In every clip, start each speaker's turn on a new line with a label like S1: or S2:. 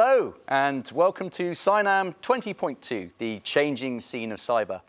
S1: Hello and welcome to SINAM 20.2, the changing scene of cyber.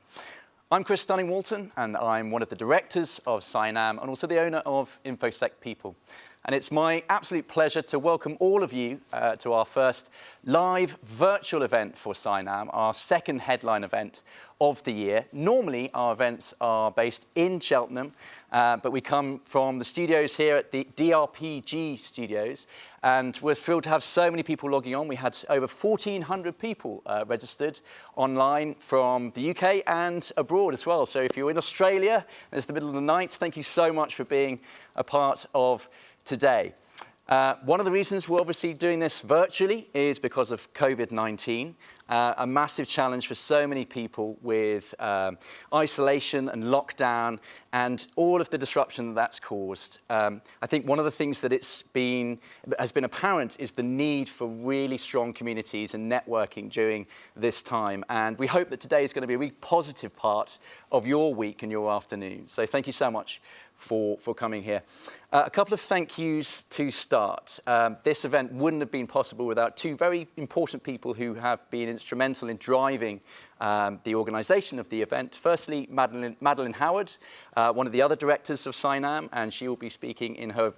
S1: I'm Chris Dunning-Walton and I'm one of the directors of SINAM and also the owner of InfoSec People. And it's my absolute pleasure to welcome all of you to our first live virtual event for SINAM, our second headline event of the year. Normally our events are based in Cheltenham, but we come from the studios here at the DRPG studios, and we're thrilled to have so many people logging on. We had over 1,400 people registered online from the UK and abroad as well. So if you're in Australia and it's the middle of the night, thank you so much for being a part of today. One of the reasons we're obviously doing this virtually is because of COVID-19, a massive challenge for so many people with isolation and lockdown and all of the disruption that that's caused. I think one of the things that has been apparent is the need for really strong communities and networking during this time. And we hope that today is going to be a really positive part of your week and your afternoon. So thank you so much for coming here. A couple of thank yous to start. This event wouldn't have been possible without two very important people who have been instrumental in driving the organisation of the event. Firstly, Madeline Howard, one of the other directors of SINAM, and she will be speaking in her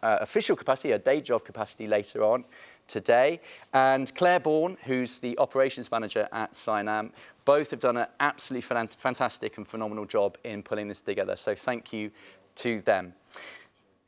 S1: official capacity, her day job capacity later on today. And Claire Bourne, who's the operations manager at SINAM. Both have done an absolutely fantastic and phenomenal job in pulling this together. So thank you to them.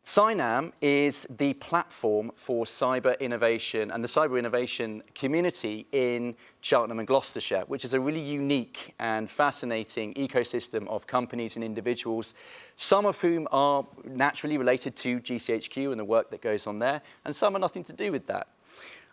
S1: SINAM is the platform for cyber innovation and the cyber innovation community in Cheltenham and Gloucestershire, which is a really unique and fascinating ecosystem of companies and individuals, some of whom are naturally related to GCHQ and the work that goes on there, and some are nothing to do with that.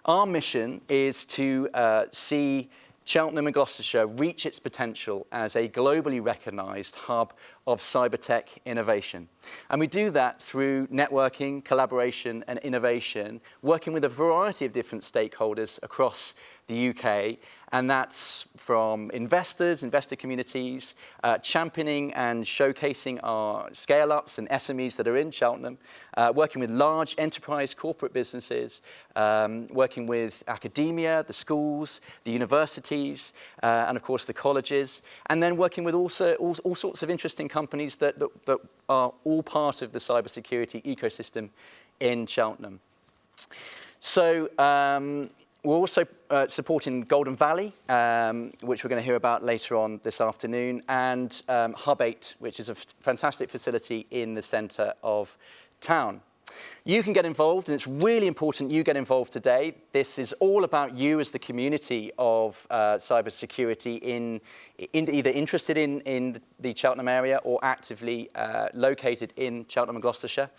S1: Our mission is to see Cheltenham and Gloucestershire reach its potential as a globally recognised hub of cyber tech innovation. And we do that through networking, collaboration and innovation, working with a variety of different stakeholders across the UK, and that's from investors, investor communities, championing and showcasing our scale-ups and SMEs that are in Cheltenham, working with large enterprise corporate businesses, working with academia, the schools, the universities, and of course the colleges, and then working with also all sorts of interesting companies that are all part of the cybersecurity ecosystem in Cheltenham. So we're also supporting Golden Valley, which we're going to hear about later on this afternoon, and Hub 8, which is a fantastic facility in the centre of town. You can get involved, and it's really important you get involved today. This is all about you as the community of cybersecurity either interested in the Cheltenham area or actively located in Cheltenham and Gloucestershire.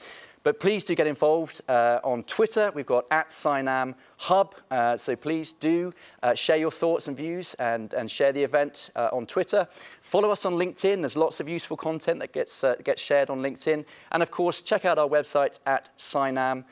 S1: But please do get involved on Twitter. We've got @SINAMHub, so please do share your thoughts and views and share the event on Twitter. Follow us on LinkedIn. There's lots of useful content that gets shared on LinkedIn. And of course, check out our website at sinam.org.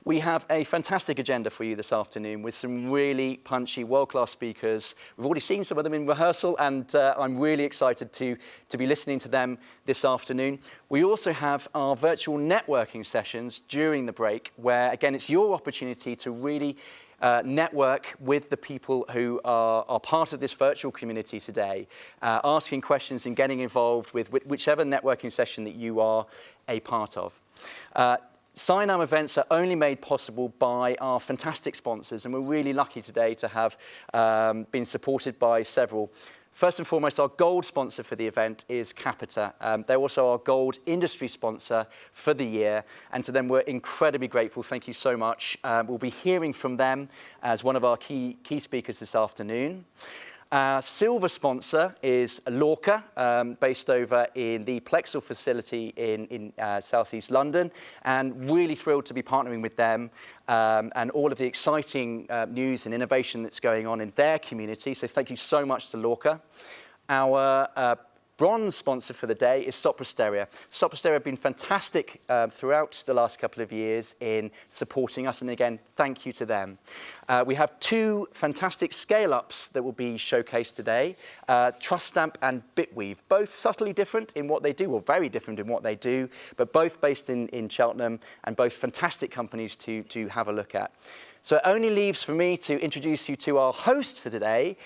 S1: We have a fantastic agenda for you this afternoon with some really punchy, world-class speakers. We've already seen some of them in rehearsal, and I'm really excited to be listening to them this afternoon. We also have our virtual networking sessions during the break, where, again, it's your opportunity to really network with the people who are part of this virtual community today, asking questions and getting involved with whichever networking session that you are a part of. SINAM events are only made possible by our fantastic sponsors, and we're really lucky today to have been supported by several. First and foremost, our gold sponsor for the event is Capita. They're also our gold industry sponsor for the year, and to them we're incredibly grateful. Thank you so much. We'll be hearing from them as one of our key speakers this afternoon. Our silver sponsor is LORCA, based over in the Plexel facility in southeast London, and really thrilled to be partnering with them and all of the exciting news and innovation that's going on in their community. So thank you so much to LORCA. Our bronze sponsor for the day is Soprasteria. Soprasteria have been fantastic throughout the last couple of years in supporting us, and again, thank you to them. We have two fantastic scale-ups that will be showcased today, TrustStamp and Bitweave, both subtly different in what they do, or very different in what they do, but both based in Cheltenham, and both fantastic companies to have a look at. So it only leaves for me to introduce you to our host for today,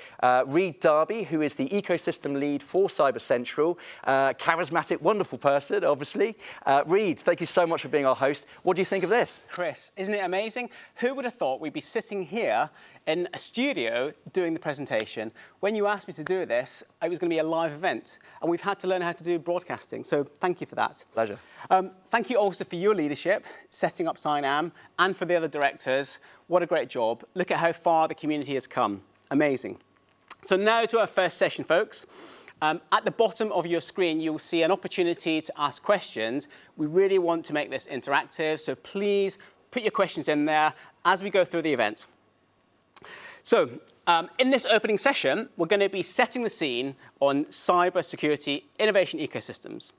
S1: Reid Darby, who is the ecosystem lead for Cyber Central. Charismatic, wonderful person, obviously. Reid, thank you so much for being our host. What do you think of this?
S2: Chris, isn't it amazing? Who would have thought we'd be sitting here in a studio doing the presentation? When you asked me to do this, it was going to be a live event, and we've had to learn how to do broadcasting, so thank you for that.
S1: Pleasure.
S2: Thank you also for your leadership, setting up SignAm, and for the other directors. What a great job. Look at how far the community has come. Amazing. So now to our first session, folks. At the bottom of your screen, you'll see an opportunity to ask questions. We really want to make this interactive, so please put your questions in there as we go through the event. So in this opening session, we're going to be setting the scene on cyber security innovation ecosystems.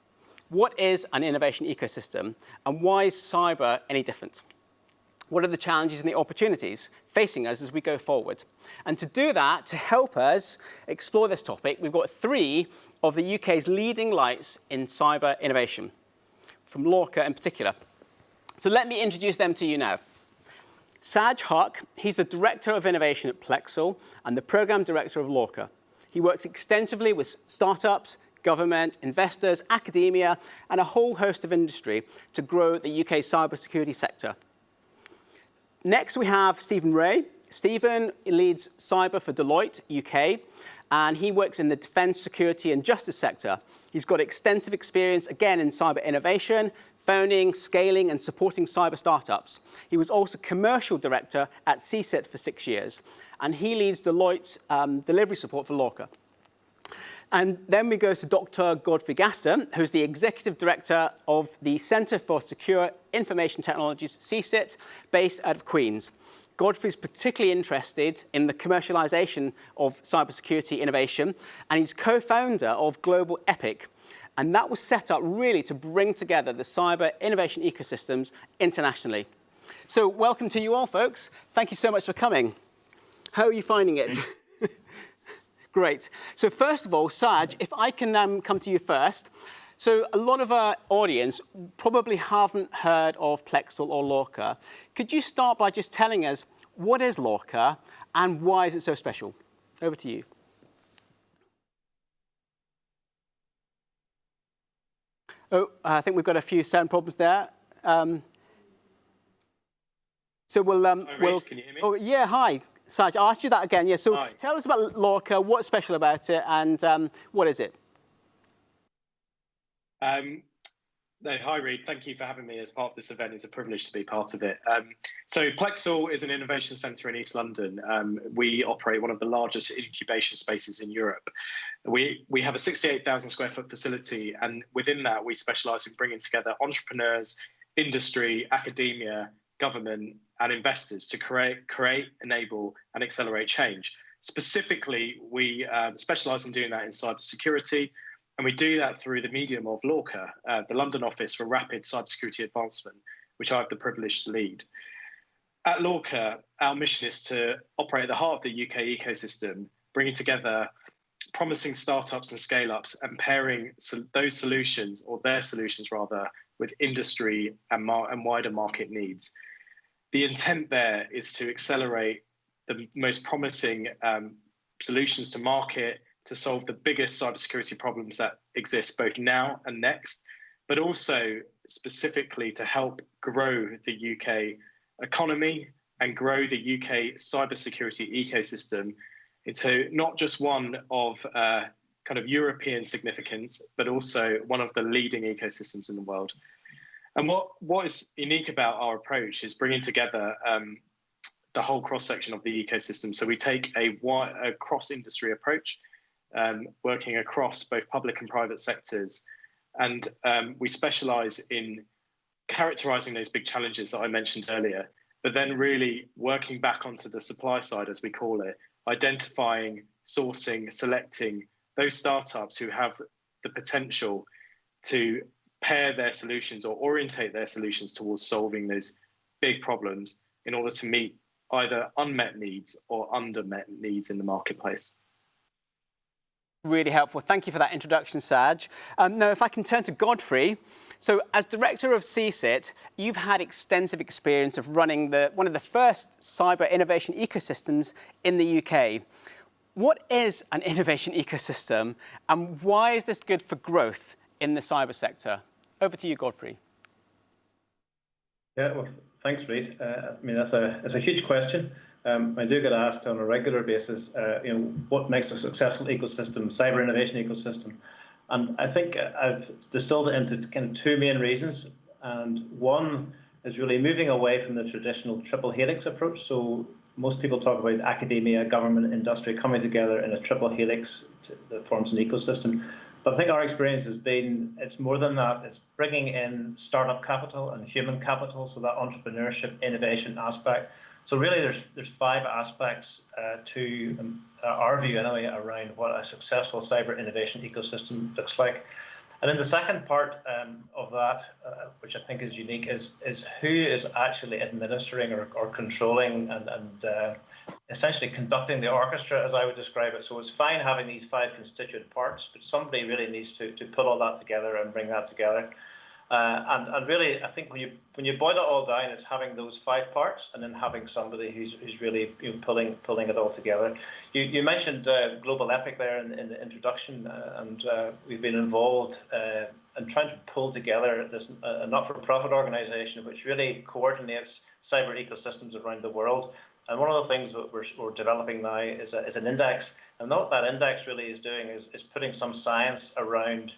S2: What is an innovation ecosystem, and why is cyber any different? What are the challenges and the opportunities facing us as we go forward? And to do that, to help us explore this topic, we've got 3 of the UK's leading lights in cyber innovation, from LORCA in particular. So let me introduce them to you now. Saj Huck, he's the Director of Innovation at Plexel and the Programme Director of LORCA. He works extensively with startups, government, investors, academia, and a whole host of industry to grow the UK cybersecurity sector. Next, we have Stephen Ray. Stephen leads cyber for Deloitte UK, and he works in the defence, security, and justice sector. He's got extensive experience, again, in cyber innovation, founding, scaling, and supporting cyber startups. He was also commercial director at CSIT for 6 years, and he leads Deloitte's delivery support for LORCA. And then we go to Dr. Godfrey Gaster, who's the Executive Director of the Centre for Secure Information Technologies, CSIT, based out of Queen's. Godfrey's particularly interested in the commercialisation of cybersecurity innovation, and he's co-founder of Global Epic. And that was set up really to bring together the cyber innovation ecosystems internationally. So welcome to you all, folks. Thank you so much for coming. How are you finding it? Great. So first of all, Saj, if I can come to you first. So a lot of our audience probably haven't heard of Plexel or LORCA. Could you start by just telling us what is LORCA and why is it so special? Over to you. Oh, I think we've got a few sound problems there. So we'll...
S3: Can you hear me?
S2: Oh, yeah, hi. Saj, I'll ask you that again. Yeah, so
S3: Hi.
S2: Tell us about LORCA, what's special about it, and what is it?
S3: Hi, Reid. Thank you for having me as part of this event. It's a privilege to be part of it. So Plexel is an innovation centre in East London. We operate one of the largest incubation spaces in Europe. We have a 68,000 square foot facility, and within that, we specialise in bringing together entrepreneurs, industry, academia, government, and investors to create, enable, and accelerate change. Specifically, we specialise in doing that in cybersecurity, and we do that through the medium of LORCA, the London Office for Rapid Cybersecurity Advancement, which I have the privilege to lead. At LORCA, our mission is to operate at the heart of the UK ecosystem, bringing together promising startups and scale-ups and pairing those solutions, or their solutions rather, with industry and wider market needs. The intent there is to accelerate the most promising solutions to market, to solve the biggest cybersecurity problems that exist both now and next, but also specifically to help grow the UK economy and grow the UK cybersecurity ecosystem into not just one of kind of European significance, but also one of the leading ecosystems in the world. And what is unique about our approach is bringing together the whole cross-section of the ecosystem. So we take a cross-industry approach, working across both public and private sectors. And we specialize in characterizing those big challenges that I mentioned earlier, but then really working back onto the supply side, as we call it, identifying, sourcing, selecting those startups who have the potential to pair their solutions or orientate their solutions towards solving those big problems in order to meet either unmet needs or undermet needs in the marketplace.
S2: Really helpful. Thank you for that introduction, Saj. Now, if I can turn to Godfrey. So as Director of CSIT, you've had extensive experience of running one of the first cyber innovation ecosystems in the UK. What is an innovation ecosystem and why is this good for growth in the cyber sector? Over to you, Godfrey.
S4: Yeah, well, thanks, Reid. I mean, that's a huge question. I do get asked on a regular basis, what makes a successful ecosystem, cyber innovation ecosystem? And I think I've distilled it into kind of two main reasons. And one is really moving away from the traditional triple helix approach. So most people talk about academia, government, industry coming together in a triple helix that forms an ecosystem. But I think our experience has been, it's more than that. It's bringing in startup capital and human capital, so that entrepreneurship, innovation aspect. So really, there's five aspects to our view, anyway, around what a successful cyber innovation ecosystem looks like. And then the second part of that, which I think is unique, is who is actually administering or controlling and essentially conducting the orchestra, as I would describe it. So it's fine having these five constituent parts, but somebody really needs to put all that together and bring that together. And really, I think when you boil it all down, it's having those five parts and then having somebody who's really pulling it all together. You mentioned Global Epic there in the introduction, and we've been involved in trying to pull together this a not-for-profit organization which really coordinates cyber ecosystems around the world. And one of the things that we're developing now is an index. And what that index really is doing is putting some science around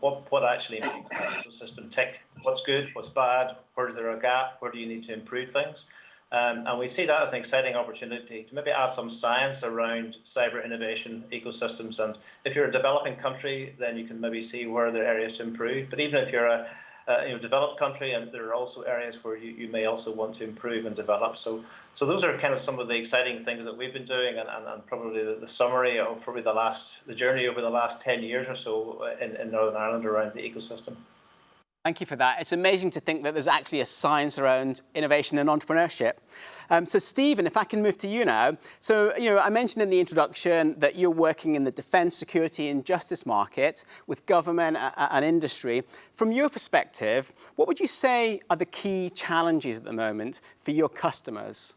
S4: what actually makes that ecosystem tick, what's good, what's bad, where is there a gap, where do you need to improve things. And we see that as an exciting opportunity to maybe add some science around cyber innovation ecosystems. And if you're a developing country, then you can maybe see where there are areas to improve. But even if you're a developed country, and there are also areas where you may also want to improve and develop. So those are kind of some of the exciting things that we've been doing, and probably the summary of probably the journey over the last 10 years or so in Northern Ireland around the ecosystem.
S2: Thank you for that. It's amazing to think that there's actually a science around innovation and entrepreneurship. So Stephen, if I can move to you now. So, I mentioned in the introduction that you're working in the defence, security and justice market with government and industry. From your perspective, what would you say are the key challenges at the moment for your customers?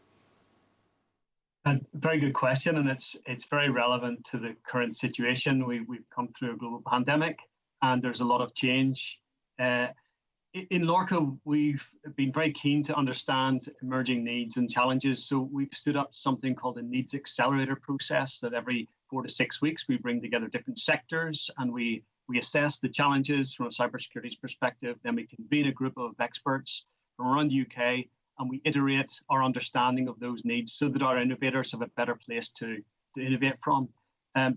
S5: A very good question, and it's very relevant to the current situation. We've come through a global pandemic, and there's a lot of change. In LORCA, we've been very keen to understand emerging needs and challenges. So we've stood up something called a needs accelerator process that every 4 to 6 weeks, we bring together different sectors and we assess the challenges from a cybersecurity perspective. Then we convene a group of experts from around the UK and we iterate our understanding of those needs so that our innovators have a better place to innovate from.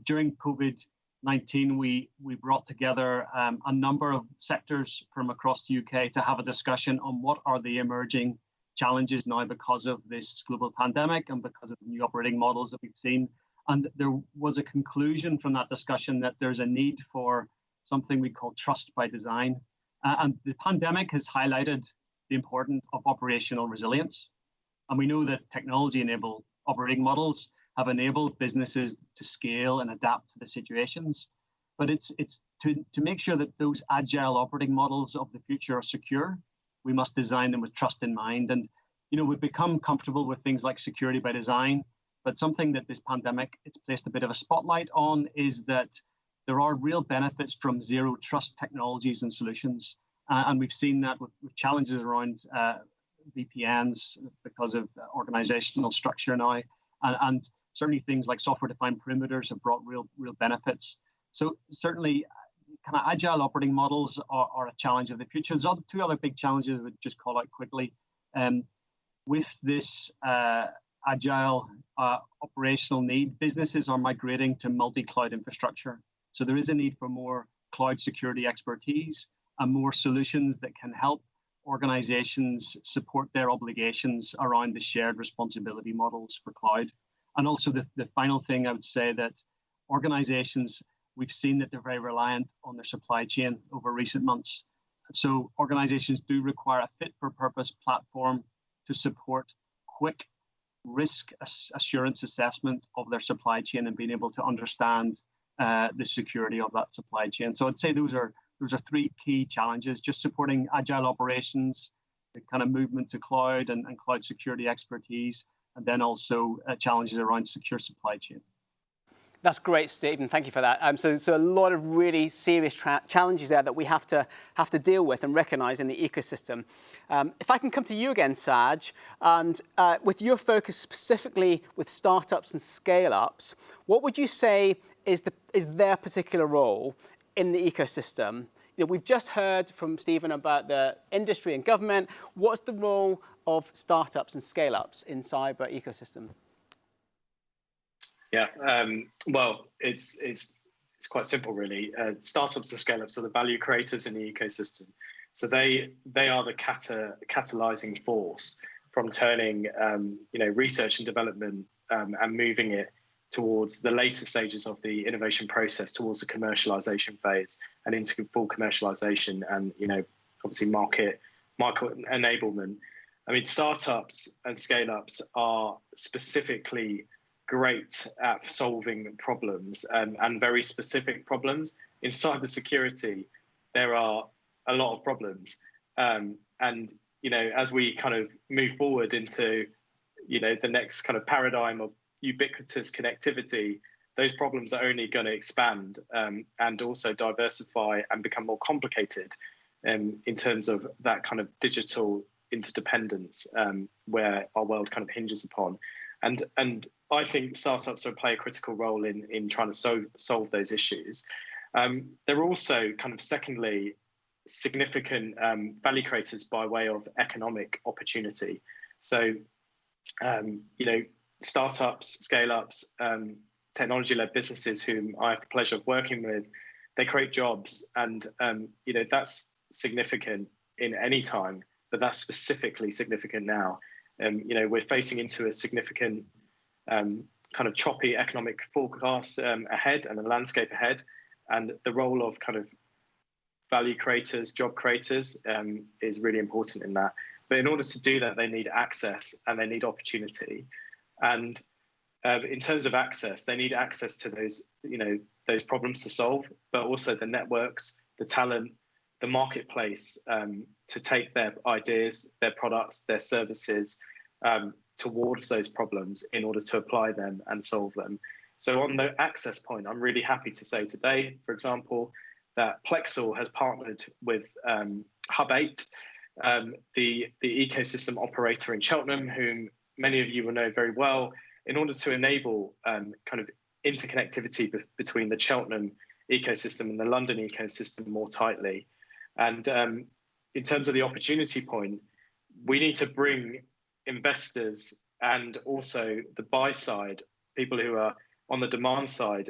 S5: During COVID-19, we brought together a number of sectors from across the UK to have a discussion on what are the emerging challenges now because of this global pandemic and because of the new operating models that we've seen. And there was a conclusion from that discussion that there's a need for something we call trust by design. And the pandemic has highlighted the importance of operational resilience. And we know that technology-enabled operating models have enabled businesses to scale and adapt to the situations. But it's to make sure that those agile operating models of the future are secure, we must design them with trust in mind. And we've become comfortable with things like security by design, but something that this pandemic, it's placed a bit of a spotlight on is that there are real benefits from zero trust technologies and solutions. And we've seen that with challenges around VPNs because of organizational structure now. And certainly things like software-defined perimeters have brought real benefits. So certainly kind of agile operating models are a challenge of the future. There's two other big challenges I would just call out quickly. With this agile operational need, businesses are migrating to multi-cloud infrastructure. So there is a need for more cloud security expertise and more solutions that can help organizations support their obligations around the shared responsibility models for cloud. And also the final thing I would say that organizations, we've seen that they're very reliant on their supply chain over recent months. So organizations do require a fit for purpose platform to support quick risk assurance assessment of their supply chain and being able to understand the security of that supply chain. So I'd say those are three key challenges: just supporting agile operations, the kind of movement to cloud and cloud security expertise, and then also challenges around secure supply chain.
S2: That's great, Stephen. Thank you for that. So a lot of really serious challenges there that we have to deal with and recognise in the ecosystem. If I can come to you again, Saj, and with your focus specifically with startups and scale-ups, what would you say is their particular role in the ecosystem? You know, we've just heard from Stephen about the industry and government. What's the role of startups and scale-ups in cyber ecosystem?
S3: Yeah, well, it's quite simple, really. Startups and scale-ups are the value creators in the ecosystem. So they are the catalyzing force from turning research and development and moving it towards the later stages of the innovation process, towards the commercialization phase and into full commercialization and obviously market enablement. I mean, startups and scale-ups are specifically great at solving problems and very specific problems. In cybersecurity, there are a lot of problems. And as we kind of move forward into, the next kind of paradigm of ubiquitous connectivity, those problems are only going to expand and also diversify and become more complicated in terms of that kind of digital interdependence where our world kind of hinges upon. And I think startups will play a critical role in trying to solve those issues. They're also kind of secondly significant value creators by way of economic opportunity. So, startups, scale-ups, technology-led businesses whom I have the pleasure of working with, they create jobs, and that's significant in any time, but that's specifically significant now. We're facing into a significant kind of choppy economic forecast ahead and a landscape ahead, and the role of kind of value creators, job creators is really important in that. But in order to do that, they need access and they need opportunity. And in terms of access, they need access to those problems to solve, but also the networks, the talent, the marketplace to take their ideas, their products, their services towards those problems in order to apply them and solve them. So on the access point, I'm really happy to say today, for example, that Plexel has partnered with Hub8, the ecosystem operator in Cheltenham, whom many of you will know very well, in order to enable kind of interconnectivity between the Cheltenham ecosystem and the London ecosystem more tightly. And in terms of the opportunity point, we need to bring investors and also the buy side, people who are on the demand side,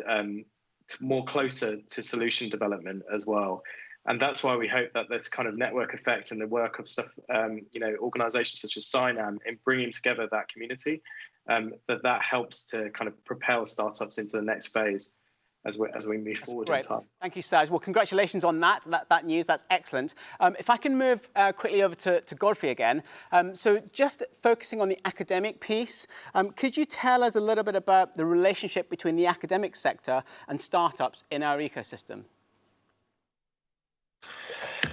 S3: more closer to solution development as well. And that's why we hope that this kind of network effect and the work of stuff, organizations such as SINAM in bringing together that community, that helps to kind of propel startups into the next phase as we move forward in time.
S2: Thank you, Saj. Well, congratulations on that news. That's excellent. If I can move quickly over to Godfrey again. So just focusing on the academic piece, could you tell us a little bit about the relationship between the academic sector and startups in our ecosystem?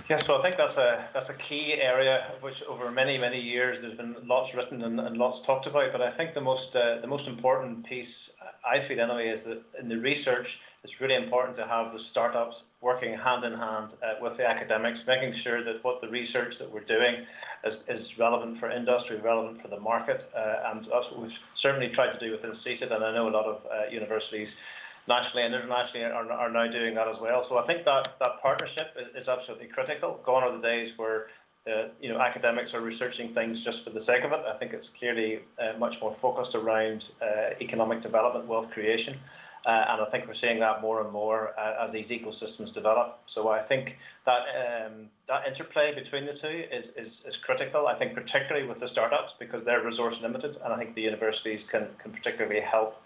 S4: Yes, well, I think that's a key area of which over many years there's been lots written and lots talked about. But I think the most important piece, I feel anyway, is that in the research, it's really important to have the startups working hand in hand with the academics, making sure that what the research that we're doing is relevant for industry, relevant for the market, and that's what we've certainly tried to do within CSIT, and I know a lot of universities nationally and internationally are now doing that as well. So I think that partnership is absolutely critical. Gone are the days where academics are researching things just for the sake of it. I think it's clearly much more focused around economic development, wealth creation, and I think we're seeing that more and more as these ecosystems develop. So I think that that interplay between the two is critical. I think particularly with the startups, because they're resource limited, and I think the universities can particularly help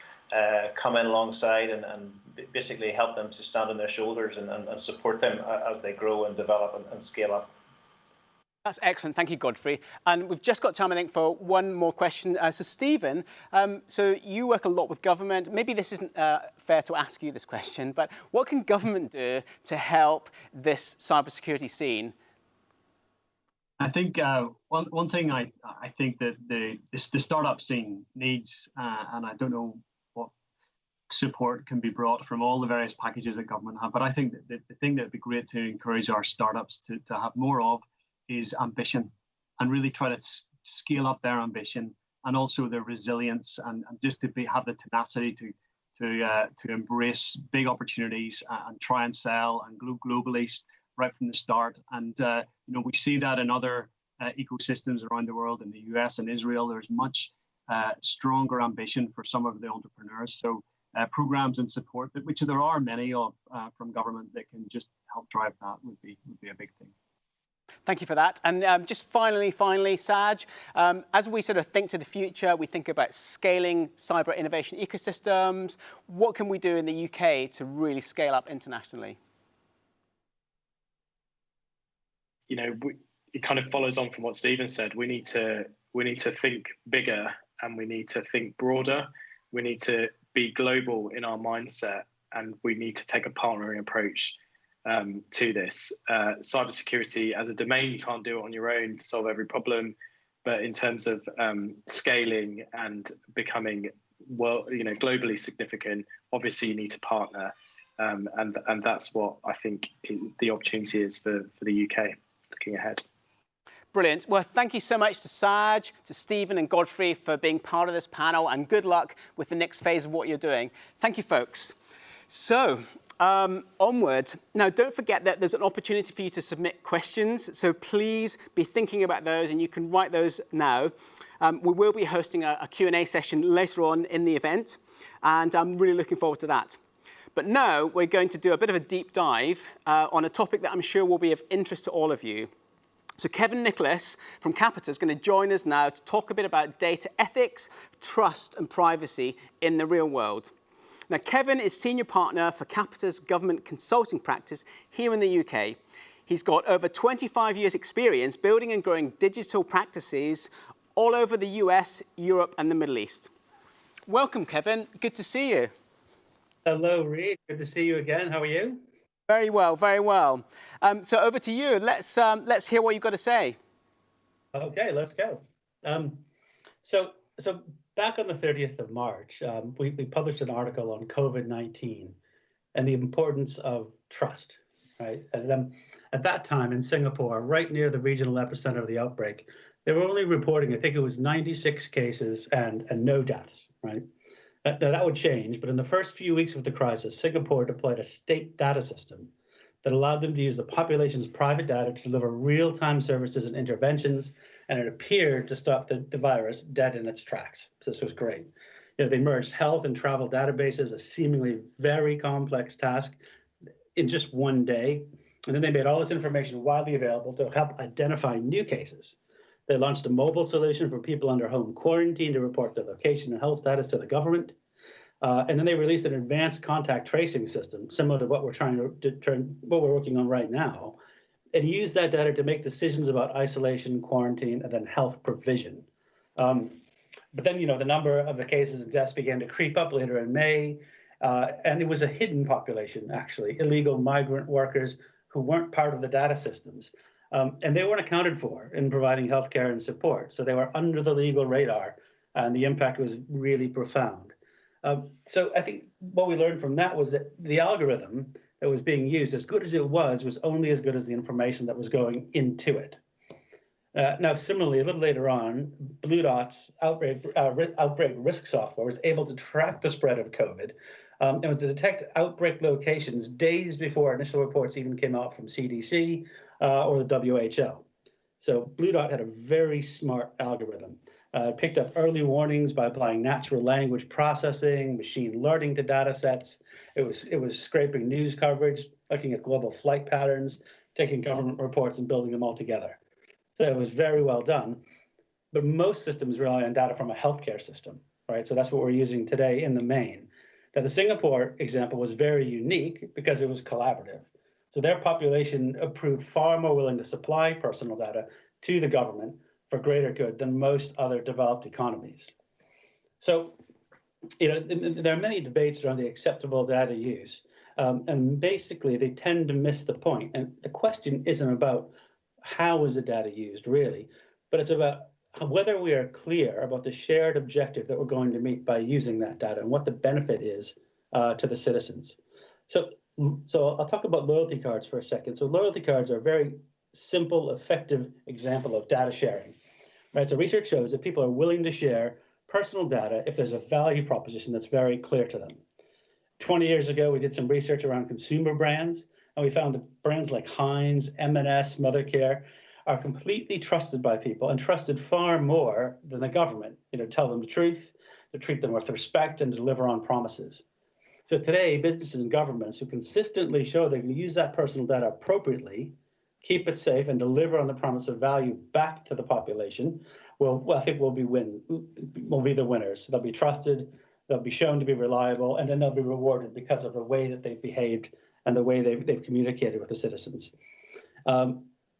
S4: come in alongside and basically help them to stand on their shoulders and support them as they grow and develop and scale up.
S2: That's excellent. Thank you, Godfrey. And we've just got time, I think, for one more question. So, Stephen, so you work a lot with government. Maybe this isn't fair to ask you this question, but what can government do to help this cybersecurity scene?
S5: I think one thing I think that the startup scene needs, and I don't know what support can be brought from all the various packages that government have, but I think that the thing that would be great to encourage our startups to have more of is ambition, and really try to scale up their ambition and also their resilience, and just to have the tenacity to embrace big opportunities and try and sell and globally right from the start. And we see that in other ecosystems around the world, in the US and Israel. There's much stronger ambition for some of the entrepreneurs. So programs and support, which there are many of from government, that can just help drive that would be a big thing.
S2: Thank you for that. And just finally, Saj, as we sort of think to the future, we think about scaling cyber innovation ecosystems. What can we do in the UK to really scale up internationally?
S3: It kind of follows on from what Stephen said. We need to think bigger, and we need to think broader. We need to be global in our mindset, and we need to take a partnering approach to this. Cybersecurity as a domain, you can't do it on your own to solve every problem, but in terms of scaling and becoming globally significant, obviously you need to partner, and that's what I think the opportunity is for the UK looking ahead.
S2: Brilliant. Well, thank you so much to Saj, to Stephen and Godfrey for being part of this panel, and good luck with the next phase of what you're doing. Thank you, folks. So, onward. Now, don't forget that there's an opportunity for you to submit questions, so please be thinking about those, and you can write those now. We will be hosting a Q&A session later on in the event, and I'm really looking forward to that. But now we're going to do a bit of a deep dive on a topic that I'm sure will be of interest to all of you. So Kevin Nicholas from Capita is going to join us now to talk a bit about data ethics, trust and privacy in the real world. Now, Kevin is Senior Partner for Capita's government consulting practice here in the UK. He's got over 25 years' experience building and growing digital practices all over the US, Europe and the Middle East. Welcome, Kevin. Good to see you.
S6: Hello, Reid. Good to see you again. How are you?
S2: Very well, very well. So over to you. Let's hear what you've got to say.
S6: Okay, let's go. So back on the 30th of March, we published an article on COVID-19 and the importance of trust, right? And at that time in Singapore, right near the regional epicenter of the outbreak, they were only reporting, I think it was 96 cases and no deaths, right? Now, that would change, but in the first few weeks of the crisis, Singapore deployed a state data system that allowed them to use the population's private data to deliver real-time services and interventions, and it appeared to stop the virus dead in its tracks. So this was great. They merged health and travel databases, a seemingly very complex task, in just one day, and then they made all this information widely available to help identify new cases. They launched a mobile solution for people under home quarantine to report their location and health status to the government. And then they released an advanced contact tracing system, similar to what we're working on right now, and used that data to make decisions about isolation, quarantine, and then health provision. But then, the number of the cases and deaths began to creep up later in May, and it was a hidden population, actually, illegal migrant workers who weren't part of the data systems. And they weren't accounted for in providing healthcare and support. So they were under the legal radar, and the impact was really profound. So I think what we learned from that was that the algorithm that was being used, as good as it was only as good as the information that was going into it. Now, similarly, a little later on, Blue Dot's outbreak risk software was able to track the spread of COVID and was to detect outbreak locations days before initial reports even came out from CDC or the WHO. So Blue Dot had a very smart algorithm. It picked up early warnings by applying natural language processing, machine learning to data sets. It was scraping news coverage, looking at global flight patterns, taking government reports and building them all together. So it was very well done. But most systems rely on data from a healthcare system, right? So that's what we're using today in the main. Now, the Singapore example was very unique because it was collaborative. So their population proved far more willing to supply personal data to the government for greater good than most other developed economies. So, there are many debates around the acceptable data use, and basically they tend to miss the point. And the question isn't about how is the data used, really, but it's about whether we are clear about the shared objective that we're going to meet by using that data and what the benefit is to the citizens. So I'll talk about loyalty cards for a second. So loyalty cards are a very simple, effective example of data sharing, right? So research shows that people are willing to share personal data if there's a value proposition that's very clear to them. 20 years ago, we did some research around consumer brands, and we found that brands like Heinz, M&S, Mothercare are completely trusted by people and trusted far more than the government. Tell them the truth, to treat them with respect, and deliver on promises. So today, businesses and governments who consistently show they can use that personal data appropriately, keep it safe, and deliver on the promise of value back to the population, I think will be the winners. They'll be trusted, they'll be shown to be reliable, and then they'll be rewarded because of the way that they've behaved and the way they've communicated with the citizens.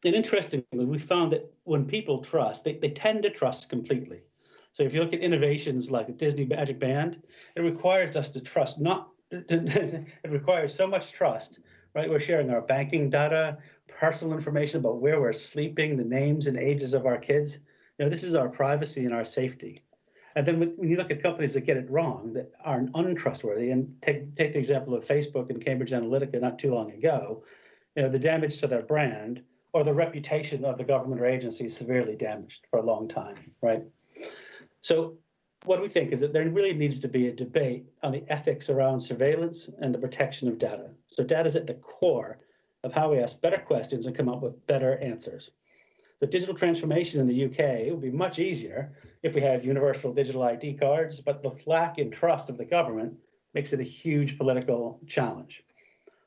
S6: And interestingly, we found that when people trust, they tend to trust completely. So if you look at innovations like the Disney Magic Band, it requires us to trust, it requires so much trust, right? We're sharing our banking data, personal information about where we're sleeping, the names and ages of our kids. This is our privacy and our safety. And then when you look at companies that get it wrong, that are untrustworthy, and take the example of Facebook and Cambridge Analytica not too long ago, the damage to their brand or the reputation of the government or agency is severely damaged for a long time, right? So what we think is that there really needs to be a debate on the ethics around surveillance and the protection of data. So data is at the core of how we ask better questions and come up with better answers. The digital transformation in the UK would be much easier if we had universal digital ID cards, but the lack in trust of the government makes it a huge political challenge.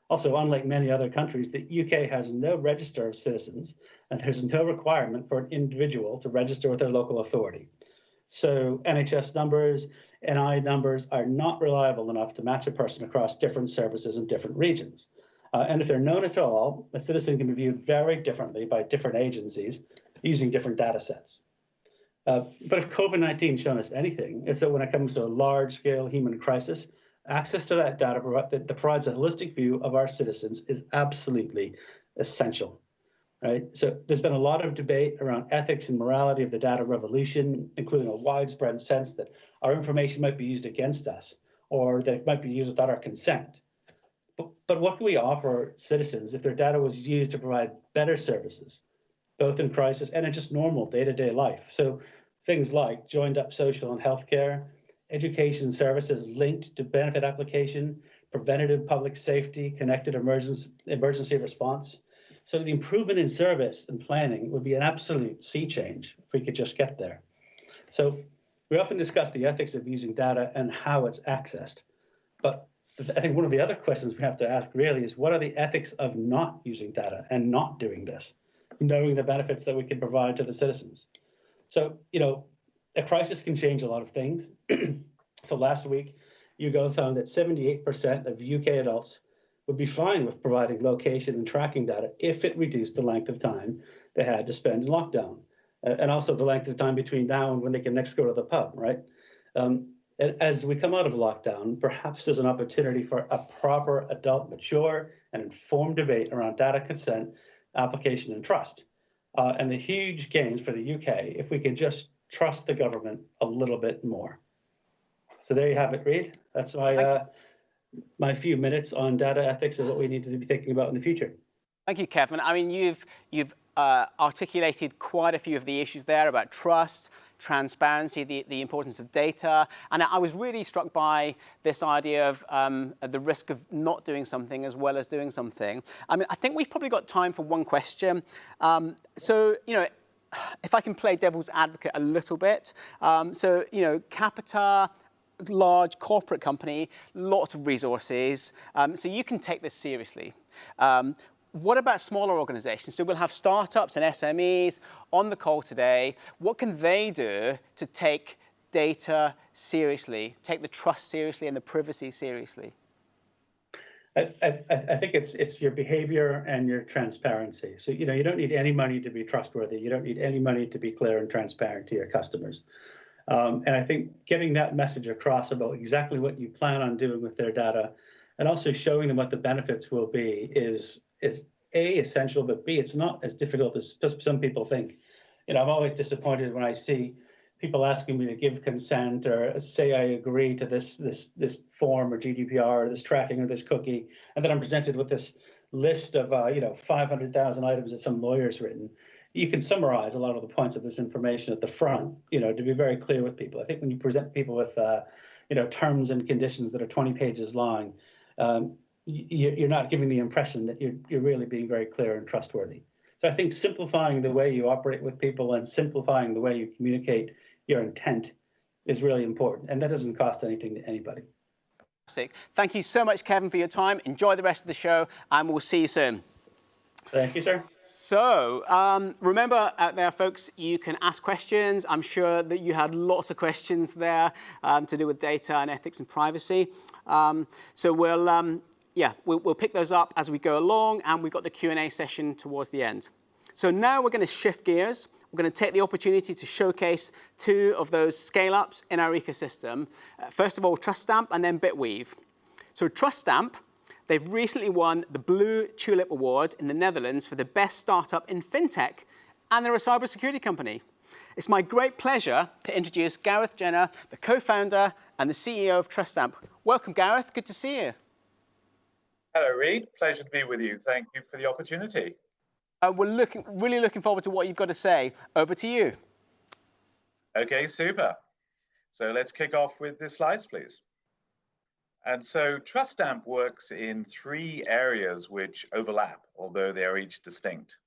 S6: Also, unlike many other countries, the UK has no register of citizens, and there's no requirement for an individual to register with their local authority. So NHS numbers, NI numbers are not reliable enough to match a person across different services in different regions. And if they're known at all, a citizen can be viewed very differently by different agencies using different data sets. But if COVID-19 shown us anything, it's that when it comes to a large-scale human crisis, access to that data that provides a holistic view of our citizens is absolutely essential, right? So there's been a lot of debate around ethics and morality of the data revolution, including a widespread sense that our information might be used against us or that it might be used without our consent. But what can we offer citizens if their data was used to provide better services, both in crisis and in just normal day-to-day life? So things like joined-up social and healthcare, education services linked to benefit application, preventative public safety, connected emergency response. So the improvement in service and planning would be an absolute sea change if we could just get there. So we often discuss the ethics of using data and how it's accessed, but I think one of the other questions we have to ask really is what are the ethics of not using data and not doing this, knowing the benefits that we can provide to the citizens? So, a crisis can change a lot of things. So last week, YouGov found that 78% of UK adults would be fine with providing location and tracking data if it reduced the length of time they had to spend in lockdown, and also the length of time between now and when they can next go to the pub, right? And as we come out of lockdown, perhaps there's an opportunity for a proper adult, mature, and informed debate around data consent, application, and trust. And the huge gains for the UK if we can just trust the government a little bit more. So there you have it, Reid. That's my few minutes on data ethics and what we need to be thinking about in the future.
S2: Thank you, Kevin. I mean, you've articulated quite a few of the issues there about trust, transparency, the importance of data. And I was really struck by this idea of the risk of not doing something as well as doing something. I mean, I think we've probably got time for one question. So, if I can play devil's advocate a little bit. Capita, large corporate company, lots of resources. So you can take this seriously. What about smaller organizations? So we'll have startups and SMEs on the call today. What can they do to take data seriously, take the trust seriously and the privacy seriously?
S6: I think it's your behavior and your transparency. So, you don't need any money to be trustworthy. You don't need any money to be clear and transparent to your customers. And I think getting that message across about exactly what you plan on doing with their data, and also showing them what the benefits will be, is A, essential, but B, it's not as difficult as some people think. I'm always disappointed when I see people asking me to give consent or say I agree to this form or GDPR or this tracking or this cookie, and then I'm presented with this list of 500,000 items that some lawyer's written. You can summarize a lot of the points of this information at the front, to be very clear with people. I think when you present people with terms and conditions that are 20 pages long, you're not giving the impression that you're really being very clear and trustworthy. So I think simplifying the way you operate with people and simplifying the way you communicate your intent is really important, and that doesn't cost anything to anybody.
S2: Thank you so much, Kevin, for your time. Enjoy the rest of the show, and we'll see you soon.
S6: Thank you, sir.
S2: So remember out there, folks, you can ask questions. I'm sure that you had lots of questions there to do with data and ethics and privacy. So we'll pick those up as we go along, and we've got the Q&A session towards the end. So now we're going to shift gears. We're going to take the opportunity to showcase two of those scale-ups in our ecosystem. First of all, TrustStamp, and then Bitweave. So TrustStamp, they've recently won the Blue Tulip Award in the Netherlands for the best startup in fintech, and they're a cybersecurity company. It's my great pleasure to introduce Gareth Jenner, the co-founder and the CEO of TrustStamp. Welcome, Gareth. Good to see you.
S7: Hello, Reid. Pleasure to be with you. Thank you for the opportunity.
S2: We're really looking forward to what you've got to say. Over to you.
S7: Okay, super. So let's kick off with the slides, please. And so TrustStamp works in three areas which overlap, although they are each distinct.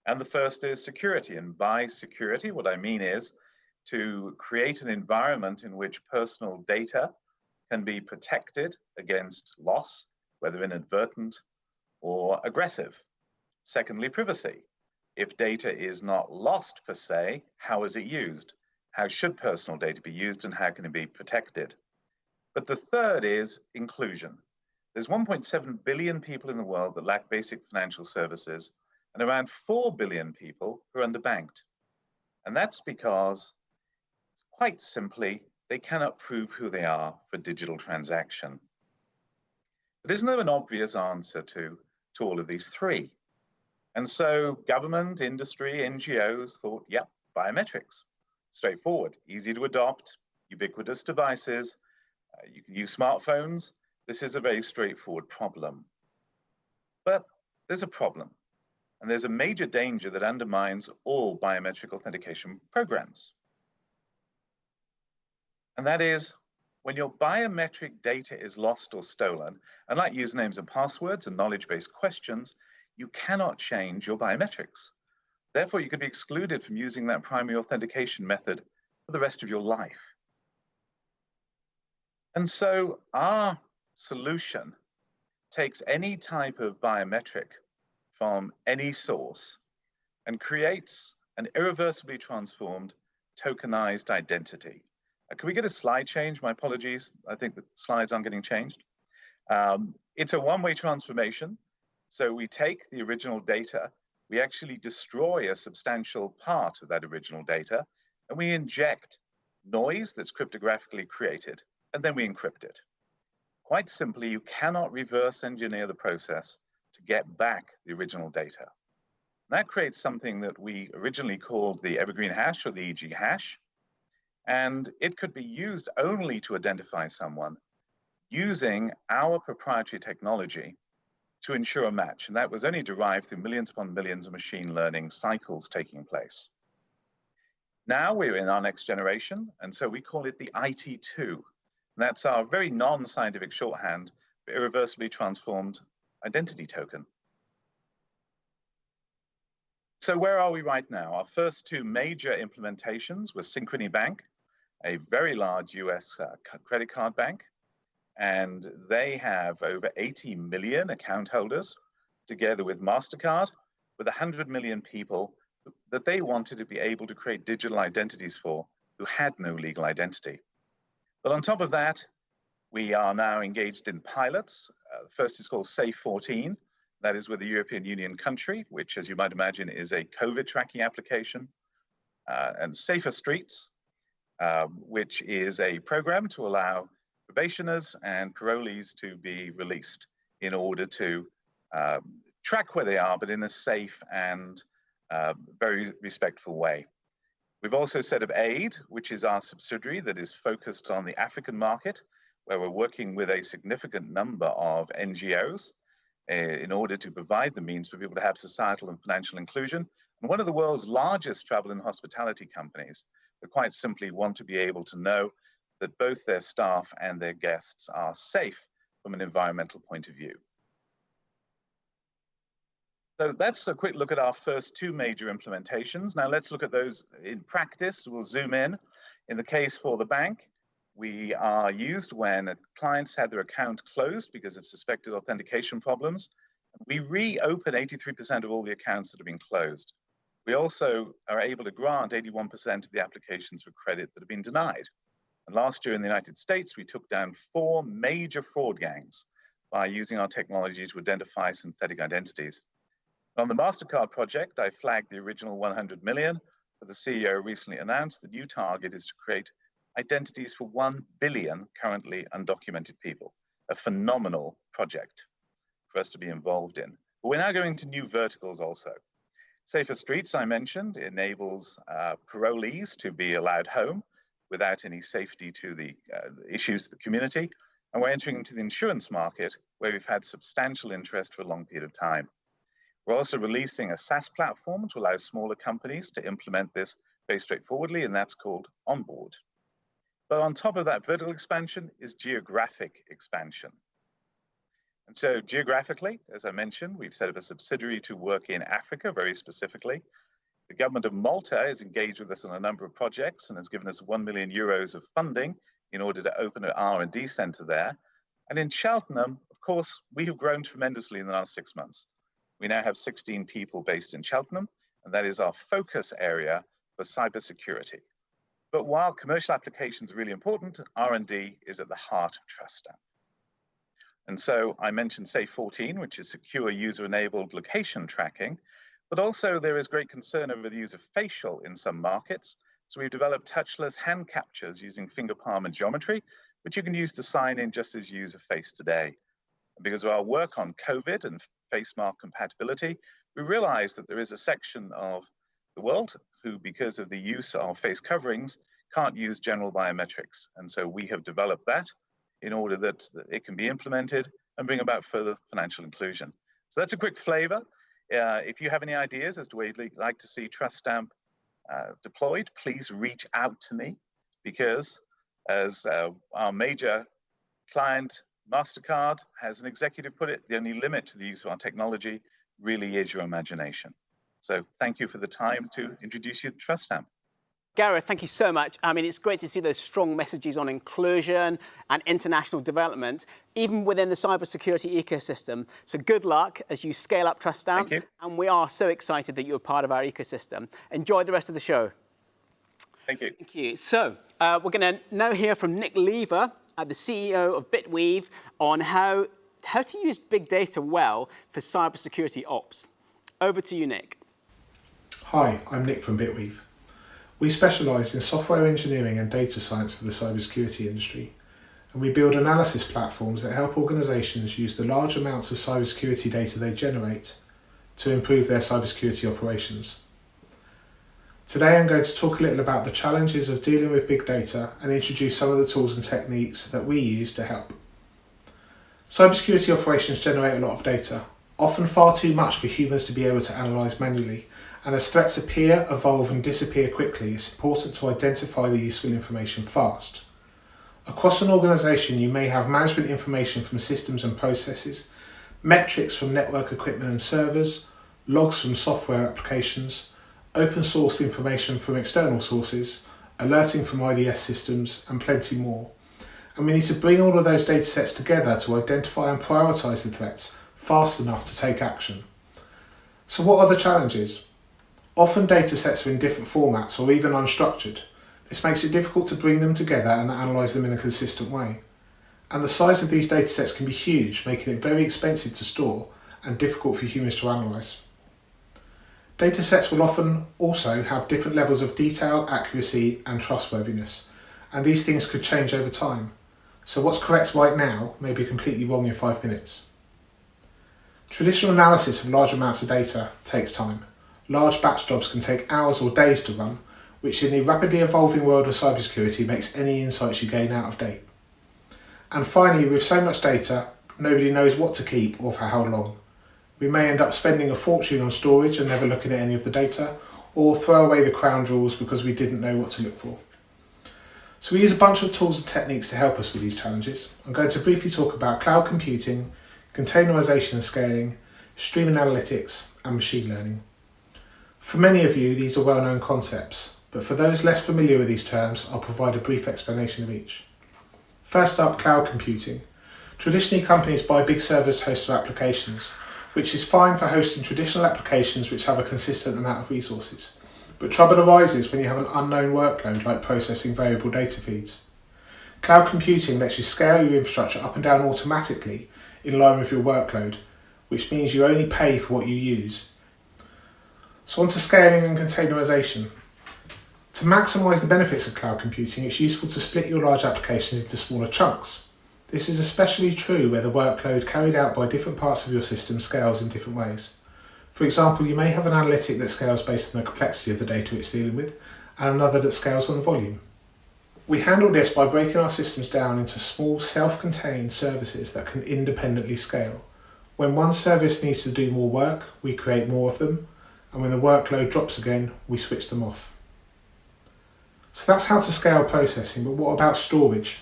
S7: And the first is security. And by security, what I mean is to create an environment in which personal data can be protected against loss, whether inadvertent or aggressive. Secondly, privacy. If data is not lost per se, how is it used? How should personal data be used, and how can it be protected? But the third is inclusion. There's 1.7 billion people in the world that lack basic financial services, and around 4 billion people who are underbanked. And that's because, quite simply, they cannot prove who they are for digital transaction. But isn't there an obvious answer to all of these three? And so government, industry, NGOs thought, yep, biometrics. Straightforward, easy to adopt, ubiquitous devices. You can use smartphones. This is a very straightforward problem. But there's a problem. And there's a major danger that undermines all biometric authentication programs. And that is when your biometric data is lost or stolen, unlike usernames and passwords and knowledge-based questions, you cannot change your biometrics. Therefore, you could be excluded from using that primary authentication method for the rest of your life. And so our solution takes any type of biometric from any source and creates an irreversibly transformed tokenized identity. Can we get a slide change? My apologies. I think the slides aren't getting changed. It's a one-way transformation. So we take the original data, we actually destroy a substantial part of that original data, and we inject noise that's cryptographically created, and then we encrypt it. Quite simply, you cannot reverse engineer the process to get back the original data. And that creates something that we originally called the evergreen hash or the EG hash, and it could be used only to identify someone using our proprietary technology to ensure a match. And that was only derived through millions upon millions of machine learning cycles taking place. Now we're in our next generation, and so we call it the IT2. And that's our very non-scientific shorthand for irreversibly transformed identity token. So where are we right now? Our first two major implementations were Synchrony Bank, a very large US credit card bank, and they have over 80 million account holders, together with MasterCard, with 100 million people that they wanted to be able to create digital identities for who had no legal identity. But on top of that, we are now engaged in pilots The first is called Safe 14. That is with the European Union country, which, as you might imagine, is a COVID tracking application. And Safer Streets, which is a program to allow probationers and parolees to be released in order to track where they are, but in a safe and very respectful way. We've also set up AID, which is our subsidiary that is focused on the African market, where we're working with a significant number of NGOs in order to provide the means for people to have societal and financial inclusion. And one of the world's largest travel and hospitality companies that quite simply want to be able to know that both their staff and their guests are safe from an environmental point of view. So that's a quick look at our first two major implementations. Now let's look at those in practice. We'll zoom in. In the case for the bank, we are used when clients had their account closed because of suspected authentication problems. We reopen 83% of all the accounts that have been closed. We also are able to grant 81% of the applications for credit that have been denied. And last year in the United States, we took down 4 major fraud gangs by using our technology to identify synthetic identities. On the MasterCard project, I flagged the original 100 million, but the CEO recently announced the new target is to create identities for 1 billion currently undocumented people, a phenomenal project for us to be involved in. But we're now going to new verticals also. Safer Streets, I mentioned, enables parolees to be allowed home without any safety to the issues of the community. And we're entering into the insurance market where we've had substantial interest for a long period of time. We're also releasing a SaaS platform to allow smaller companies to implement this very straightforwardly, and that's called Onboard. But on top of that vertical expansion is geographic expansion. And so geographically, as I mentioned, we've set up a subsidiary to work in Africa very specifically. The government of Malta is engaged with us on a number of projects and has given us 1 million euros of funding in order to open an R&D center there. And in Cheltenham, of course, we have grown tremendously in the last 6 months. We now have 16 people based in Cheltenham, and that is our focus area for cybersecurity. But while commercial applications are really important, R&D is at the heart of TrustStamp. And so I mentioned Safe 14, which is secure user-enabled location tracking, but also there is great concern over the use of facial in some markets. So we've developed touchless hand captures using finger palm and geometry, which you can use to sign in just as you use a face today. And because of our work on COVID and face mark compatibility, we realized that there is a section of the world who, because of the use of face coverings, can't use general biometrics. And so we have developed that in order that it can be implemented and bring about further financial inclusion. So that's a quick flavor. If you have any ideas as to where you'd like to see TrustStamp deployed, please reach out to me, because as our major client, MasterCard, has an executive put it, the only limit to the use of our technology really is your imagination. So thank you for the time to introduce you to TrustStamp.
S2: Gareth, thank you so much. I mean, it's great to see those strong messages on inclusion and international development, even within the cybersecurity ecosystem. So good luck as you scale up TrustStamp.
S7: Thank you.
S2: And we are so excited that you're part of our ecosystem. Enjoy the rest of the show.
S7: Thank you.
S2: Thank you. So we're going to now hear from Nick Lever, the CEO of Bitweave, on how to use big data well for cybersecurity ops. Over to you, Nick.
S8: Hi, I'm Nick from Bitweave. We specialise in software engineering and data science for the cybersecurity industry, and we build analysis platforms that help organisations use the large amounts of cybersecurity data they generate to improve their cybersecurity operations. Today I'm going to talk a little about the challenges of dealing with big data and introduce some of the tools and techniques that we use to help. Cybersecurity operations generate a lot of data, often far too much for humans to be able to analyse manually. And as threats appear, evolve and disappear quickly, it's important to identify the useful information fast. Across an organisation, you may have management information from systems and processes, metrics from network equipment and servers, logs from software applications, open source information from external sources, alerting from IDS systems, and plenty more. And we need to bring all of those data sets together to identify and prioritise the threats fast enough to take action. So what are the challenges? Often data sets are in different formats or even unstructured. This makes it difficult to bring them together and analyse them in a consistent way. And the size of these datasets can be huge, making it very expensive to store and difficult for humans to analyse. Datasets will often also have different levels of detail, accuracy and trustworthiness, and these things could change over time. So what's correct right now may be completely wrong in 5 minutes. Traditional analysis of large amounts of data takes time. Large batch jobs can take hours or days to run, which in the rapidly evolving world of cybersecurity makes any insights you gain out of date. And finally, with so much data, nobody knows what to keep or for how long. We may end up spending a fortune on storage and never looking at any of the data, or throw away the crown jewels because we didn't know what to look for. So we use a bunch of tools and techniques to help us with these challenges. I'm going to briefly talk about cloud computing, containerization and scaling, streaming analytics, and machine learning. For many of you, these are well-known concepts, but for those less familiar with these terms, I'll provide a brief explanation of each. First up, cloud computing. Traditionally, companies buy big servers to host their applications, which is fine for hosting traditional applications which have a consistent amount of resources. But trouble arises when you have an unknown workload like processing variable data feeds. Cloud computing lets you scale your infrastructure up and down automatically in line with your workload, which means you only pay for what you use. So on to scaling and containerization. To maximise the benefits of cloud computing, it's useful to split your large applications into smaller chunks. This is especially true where the workload carried out by different parts of your system scales in different ways. For example, you may have an analytic that scales based on the complexity of the data it's dealing with, and another that scales on the volume. We handle this by breaking our systems down into small self-contained services that can independently scale. When one service needs to do more work, we create more of them, and when the workload drops again, we switch them off. So that's how to scale processing, but what about storage?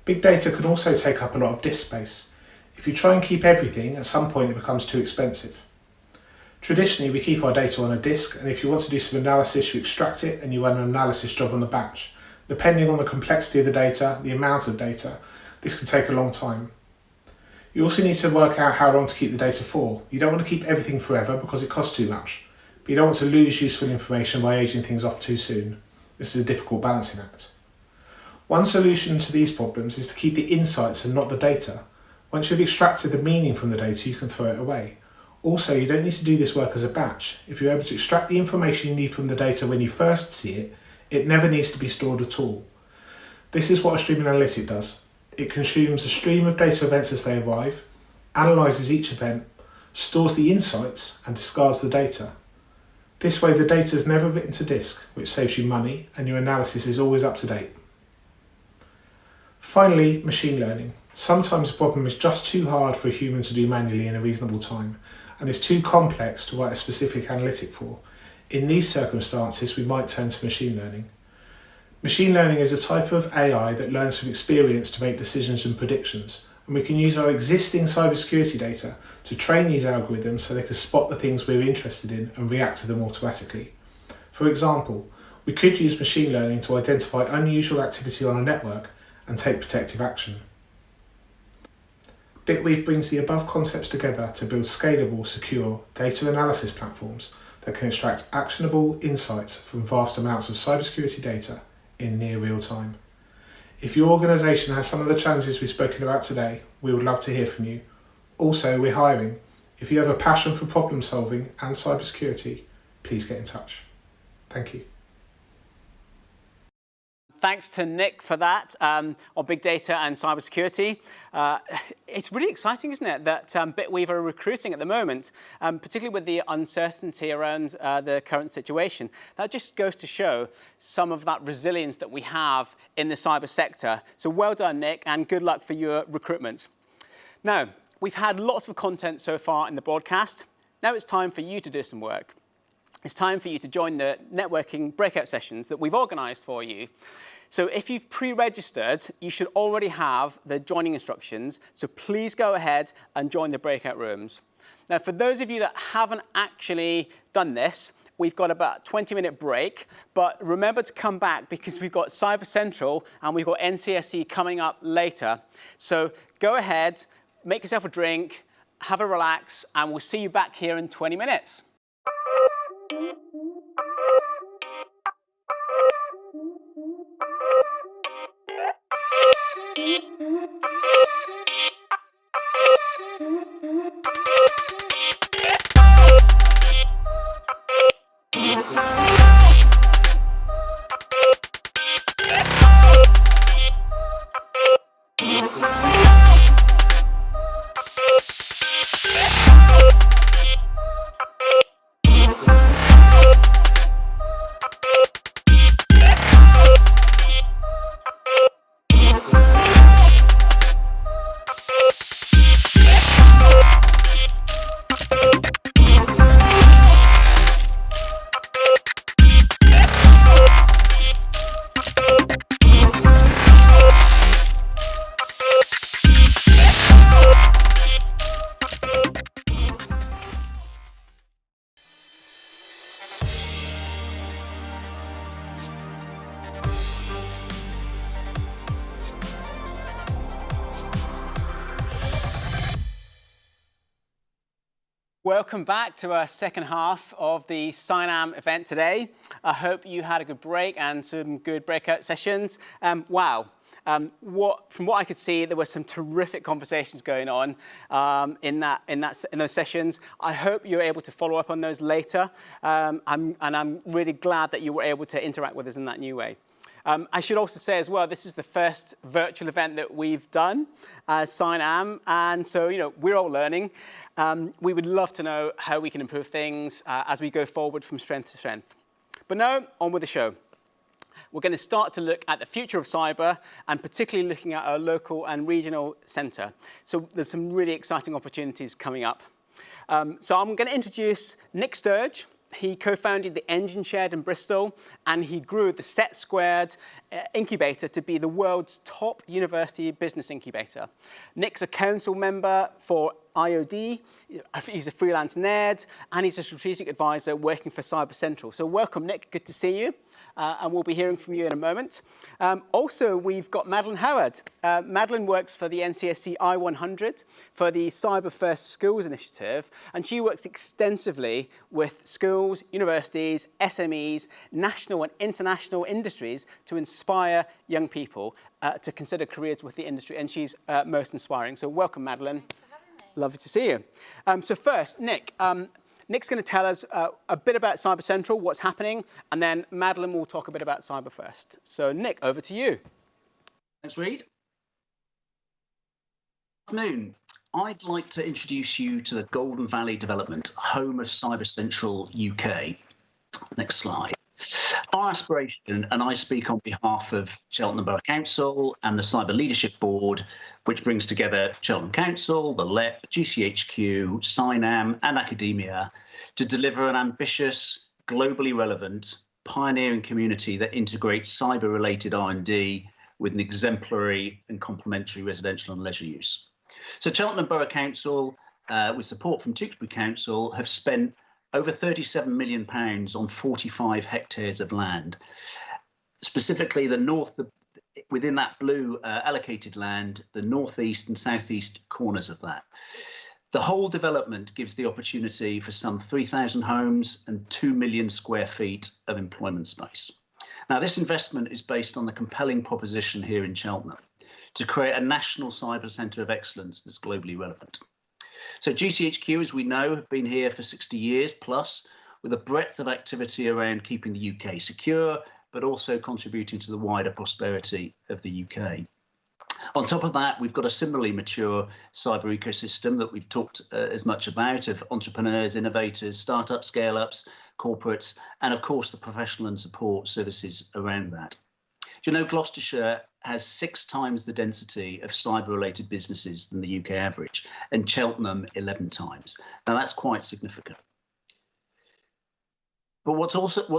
S8: Big data can also take up a lot of disk space. If you try and keep everything, at some point it becomes too expensive. Traditionally, we keep our data on a disk, and if you want to do some analysis, you extract it and you run an analysis job on the batch. Depending on the complexity of the data, the amount of data, this can take a long time. You also need to work out how long to keep the data for. You don't want to keep everything forever because it costs too much, but you don't want to lose useful information by aging things off too soon. This is a difficult balancing act. One solution to these problems is to keep the insights and not the data. Once you've extracted the meaning from the data, you can throw it away. Also, you don't need to do this work as a batch. If you're able to extract the information you need from the data when you first see it, it never needs to be stored at all. This is what a streaming analytic does. It consumes a stream of data events as they arrive, analyses each event, stores the insights, and discards the data. This way, the data is never written to disk, which saves you money, and your analysis is always up to date. Finally, machine learning. Sometimes a problem is just too hard for a human to do manually in a reasonable time, and is too complex to write a specific analytic for. In these circumstances, we might turn to machine learning. Machine learning is a type of AI that learns from experience to make decisions and predictions, and we can use our existing cybersecurity data to train these algorithms so they can spot the things we're interested in and react to them automatically. For example, we could use machine learning to identify unusual activity on a network and take protective action. Bitweave brings the above concepts together to build scalable, secure data analysis platforms that can extract actionable insights from vast amounts of cybersecurity data in near real time. If your organisation has some of the challenges we've spoken about today, we would love to hear from you. Also, we're hiring. If you have a passion for problem solving and cybersecurity, please get in touch. Thank you.
S2: Thanks to Nick for that on big data and cybersecurity. It's really exciting, isn't it, that Bitweave are recruiting at the moment, particularly with the uncertainty around the current situation. That just goes to show some of that resilience that we have in the cyber sector. So well done, Nick, and good luck for your recruitment. Now, we've had lots of content so far in the broadcast. Now it's time for you to do some work. It's time for you to join the networking breakout sessions that we've organised for you. So if you've pre-registered, you should already have the joining instructions. So please go ahead and join the breakout rooms. Now, for those of you that haven't actually done this, we've got about a 20-minute break. But remember to come back because we've got Cyber Central and we've got NCSE coming up later. So go ahead, make yourself a drink, have a relax, and we'll see you back here in 20 minutes. Welcome back to our second half of the SINAM event today. I hope you had a good break and some good breakout sessions. Wow. From what I could see, there were some terrific conversations going on in those sessions. I hope you're able to follow up on those later. And I'm really glad that you were able to interact with us in that new way. I should also say as well, this is the first virtual event that we've done as SINAM, and so we're all learning. We would love to know how we can improve things as we go forward from strength to strength. But now, on with the show. We're going to start to look at the future of cyber, and particularly looking at our local and regional centre. So there's some really exciting opportunities coming up. So I'm going to introduce Nick Sturge. He co-founded the Engine Shed in Bristol, and he grew the Set Squared incubator to be the world's top university business incubator. Nick's a council member for IOD, he's a freelance nerd, and he's a strategic advisor working for Cyber Central. So welcome, Nick, good to see you. And we'll be hearing from you in a moment. Also, we've got Madeline Howard. Madeline works for the NCSC I100 for the Cyber First Schools initiative, and she works extensively with schools, universities, SMEs, national and international industries to inspire young people to consider careers with the industry, and she's most inspiring. So welcome, Madeline.
S9: Thanks for having me.
S2: Lovely to see you. So first, Nick. Nick's going to tell us a bit about Cyber Central, what's happening, and then Madeline will talk a bit about Cyber First. So, Nick, over to you.
S10: Thanks, Reid. Good afternoon. I'd like to introduce you to the Golden Valley development, home of Cyber Central UK. Next slide. Our aspiration, and I speak on behalf of Cheltenham Borough Council and the Cyber Leadership Board, which brings together Cheltenham Council, the LEP, GCHQ, SINAM and academia, to deliver an ambitious, globally relevant, pioneering community that integrates cyber-related R&D with an exemplary and complementary residential and leisure use. So Cheltenham Borough Council, with support from Tewkesbury Council, have spent over £37 million on 45 hectares of land. Specifically, within that blue allocated land, the northeast and southeast corners of that. The whole development gives the opportunity for some 3,000 homes and 2 million square feet of employment space. Now, this investment is based on the compelling proposition here in Cheltenham to create a national cyber centre of excellence that's globally relevant. So GCHQ, as we know, have been here for 60 years plus, with a breadth of activity around keeping the UK secure, but also contributing to the wider prosperity of the UK. On top of that, we've got a similarly mature cyber ecosystem that we've talked as much about, of entrepreneurs, innovators, startups, scale-ups, corporates, and of course the professional and support services around that. Do you know Gloucestershire has 6 times the density of cyber-related businesses than the UK average, and Cheltenham 11 times. Now that's quite significant. But what's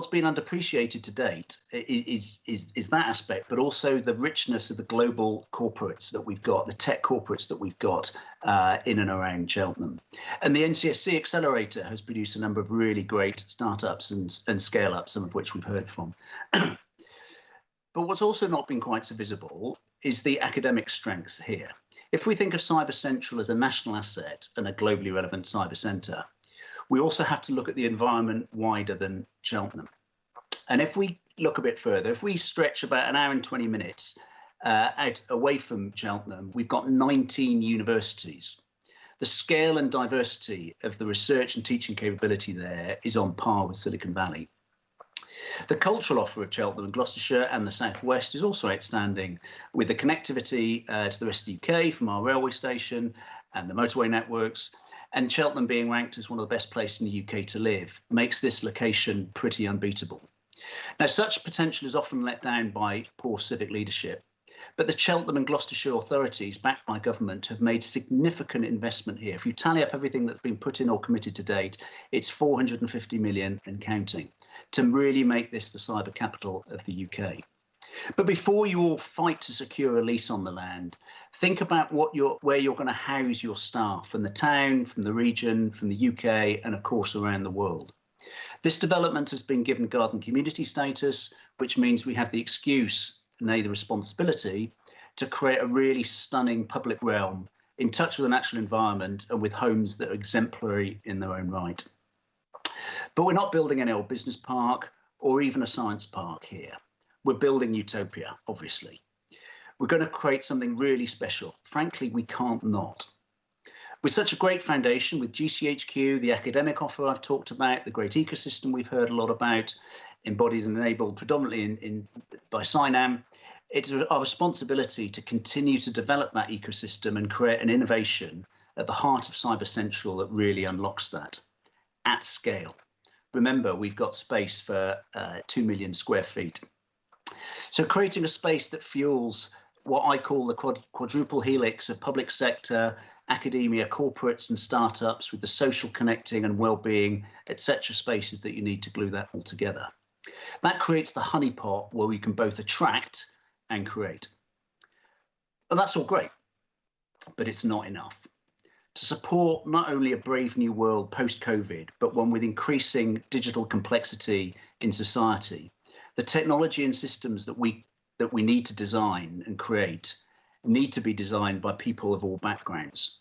S10: been underappreciated to date is that aspect, but also the richness of the global corporates that we've got, the tech corporates that we've got in and around Cheltenham. And the NCSC Accelerator has produced a number of really great startups and scale-ups, some of which we've heard from. But what's also not been quite so visible is the academic strength here. If we think of Cyber Central as a national asset and a globally relevant cyber centre, we also have to look at the environment wider than Cheltenham. And if we look a bit further, if we stretch about an hour and 20 minutes out away from Cheltenham, we've got 19 universities. The scale and diversity of the research and teaching capability there is on par with Silicon Valley. The cultural offer of Cheltenham and Gloucestershire and the South West is also outstanding, with the connectivity to the rest of the UK from our railway station and the motorway networks, and Cheltenham being ranked as one of the best places in the UK to live makes this location pretty unbeatable. Now, such potential is often let down by poor civic leadership, but the Cheltenham and Gloucestershire authorities, backed by government, have made significant investment here. If you tally up everything that's been put in or committed to date, it's 450 million and counting, to really make this the cyber capital of the UK. But before you all fight to secure a lease on the land, think about where you're going to house your staff from the town, from the region, from the UK, and of course around the world. This development has been given garden community status, which means we have the excuse, nay, the responsibility, to create a really stunning public realm in touch with the natural environment and with homes that are exemplary in their own right. But we're not building an old business park or even a science park here. We're building utopia, obviously. We're going to create something really special. Frankly, we can't not. With such a great foundation, with GCHQ, the academic offer I've talked about, the great ecosystem we've heard a lot about, embodied and enabled predominantly by SciNAM, it's our responsibility to continue to develop that ecosystem and create an innovation at the heart of Cyber Central that really unlocks that at scale. Remember, we've got space for 2 million square feet. So creating a space that fuels what I call the quadruple helix of public sector, academia, corporates and startups with the social connecting and well-being, etc. spaces that you need to glue that all together. That creates the honeypot where we can both attract and create. And that's all great, but it's not enough. To support not only a brave new world post-COVID, but one with increasing digital complexity in society, the technology and systems that we need to design and create need to be designed by people of all backgrounds.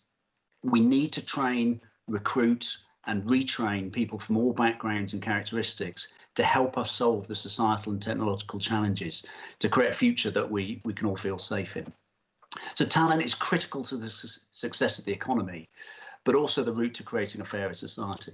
S10: We need to train, recruit, and retrain people from all backgrounds and characteristics to help us solve the societal and technological challenges to create a future that we can all feel safe in. So talent is critical to the success of the economy, but also the route to creating a fairer society.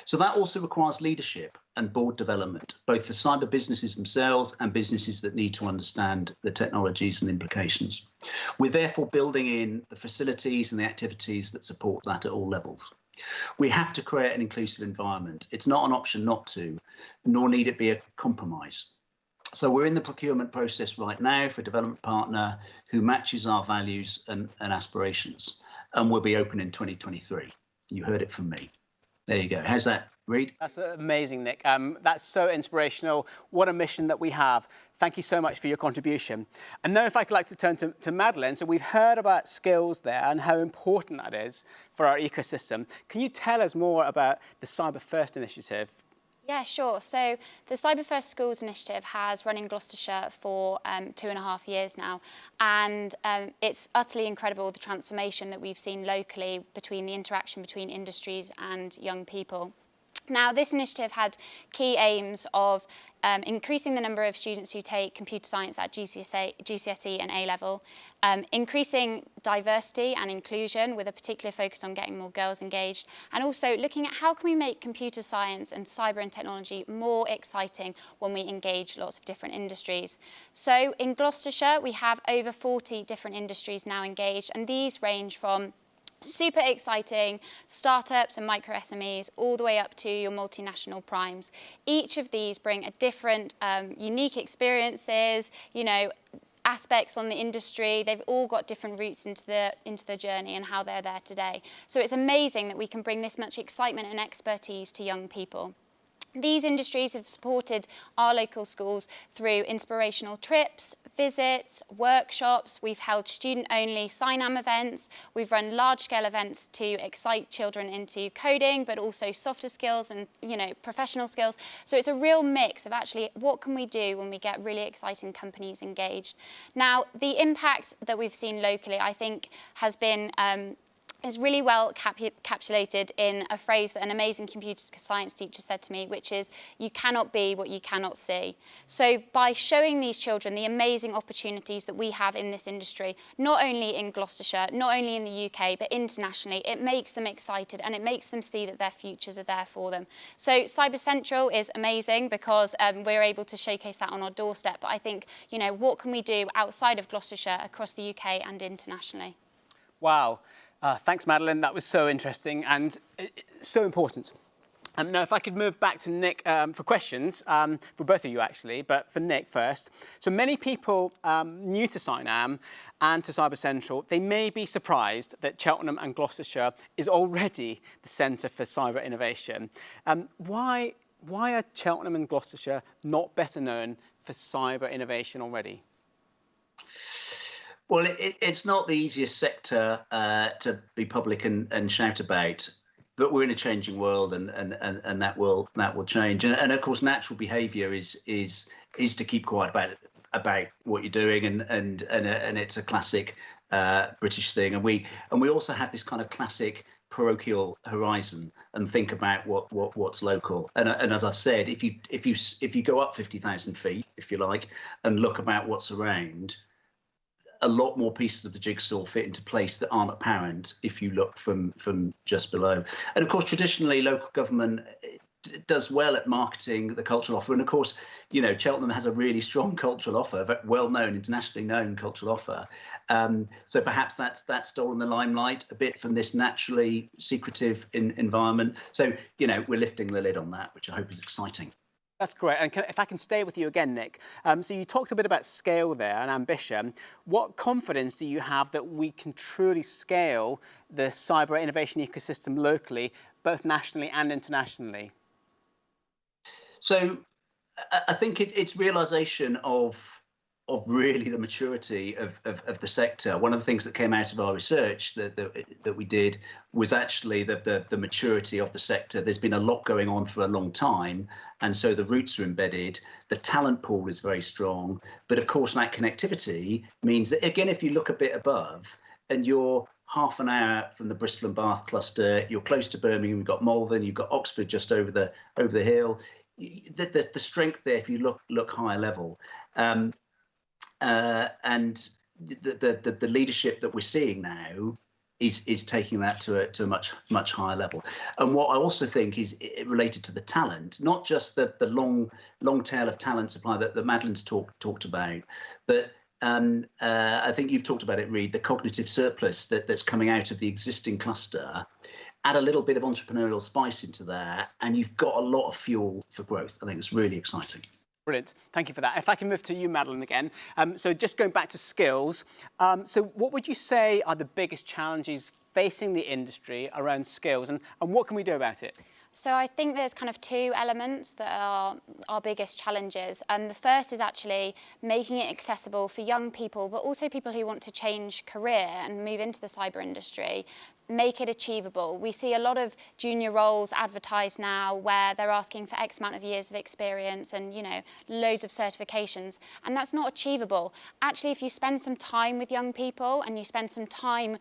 S10: So that also requires leadership and board development, both for cyber businesses themselves and businesses that need to understand the technologies and implications. We're therefore building in the facilities and the activities that support that at all levels. We have to create an inclusive environment. It's not an option not to, nor need it be a compromise. So we're in the procurement process right now for a development partner who matches our values and aspirations, and will be open in 2023. You heard it from me. There you go. How's that, Reid?
S2: That's amazing, Nick. That's so inspirational. What a mission that we have. Thank you so much for your contribution. And now if I could like to turn to Madeline. So we've heard about skills there and how important that is for our ecosystem. Can you tell us more about the Cyber First initiative?
S9: Yeah, sure. So the Cyber First Schools initiative has run in Gloucestershire for 2.5 years now. And it's utterly incredible, the transformation that we've seen locally between the interaction between industries and young people. Now, this initiative had key aims of increasing the number of students who take computer science at GCSE and A-level, increasing diversity and inclusion with a particular focus on getting more girls engaged, and also looking at how can we make computer science and cyber and technology more exciting when we engage lots of different industries. So in Gloucestershire, we have over 40 different industries now engaged, and these range from super exciting startups and micro SMEs all the way up to your multinational primes. Each of these bring a different unique experiences, aspects on the industry. They've all got different routes into the journey and how they're there today. So it's amazing that we can bring this much excitement and expertise to young people. These industries have supported our local schools through inspirational trips, visits, workshops. We've held student-only SciNAM events. We've run large-scale events to excite children into coding, but also softer skills and, professional skills. So it's a real mix of actually what can we do when we get really exciting companies engaged. Now, the impact that we've seen locally, I think, has been is really well encapsulated in a phrase that an amazing computer science teacher said to me, which is, you cannot be what you cannot see. So by showing these children the amazing opportunities that we have in this industry, not only in Gloucestershire, not only in the UK, but internationally, it makes them excited and it makes them see that their futures are there for them. So Cyber Central is amazing because we're able to showcase that on our doorstep. But I think, what can we do outside of Gloucestershire, across the UK and internationally?
S2: Wow. Thanks, Madeline. That was so interesting and so important. Now, if I could move back to Nick for questions, for both of you actually, but for Nick first. So many people new to SciNAM and to Cyber Central, they may be surprised that Cheltenham and Gloucestershire is already the centre for cyber innovation. Why are Cheltenham and Gloucestershire not better known for cyber innovation already?
S10: Well, it's not the easiest sector to be public and shout about, but we're in a changing world, and that will change. And of course, natural behaviour is to keep quiet about what you're doing, and it's a classic British thing, and we also have this kind of classic parochial horizon and think about what's local. And as I've said, if you go up 50,000 feet, if you like, and look about what's around, a lot more pieces of the jigsaw fit into place that aren't apparent if you look from just below. And of course, traditionally, local government does well at marketing the cultural offer. And of course, you know, Cheltenham has a really strong cultural offer, well-known, internationally known cultural offer. So perhaps that's stolen the limelight a bit from this naturally secretive environment. So, you know, we're lifting the lid on that, which I hope is exciting.
S2: That's great. And if I can stay with you again, Nick. So you talked a bit about scale there and ambition. What confidence do you have that we can truly scale the cyber innovation ecosystem locally, both nationally and internationally?
S10: So I think it's realization of really the maturity of the sector. One of the things that came out of our research that we did was actually the maturity of the sector. There's been a lot going on for a long time, and so the roots are embedded. The talent pool is very strong, but of course that connectivity means that, again, if you look a bit above and you're half an hour from the Bristol and Bath cluster, you're close to Birmingham, you've got Malvern, you've got Oxford just over the hill. The strength there, if you look higher level, and the leadership that we're seeing now is taking that to a much higher level. And what I also think is related to the talent, not just the long tail of talent supply that Madeline's talked about, but I think you've talked about it, Reid, the cognitive surplus that's coming out of the existing cluster. Add a little bit of entrepreneurial spice into there, and you've got a lot of fuel for growth. I think it's really exciting.
S2: Brilliant. Thank you for that. If I can move to you, Madeline, again. So just going back to skills. So what would you say are the biggest challenges facing the industry around skills, and what can we do about it?
S9: So I think there's kind of two elements that are our biggest challenges. The first is actually making it accessible for young people, but also people who want to change career and move into the cyber industry. Make it achievable. We see a lot of junior roles advertised now where they're asking for X amount of years of experience and, you know, loads of certifications, and that's not achievable. Actually, if you spend some time with young people and you spend some time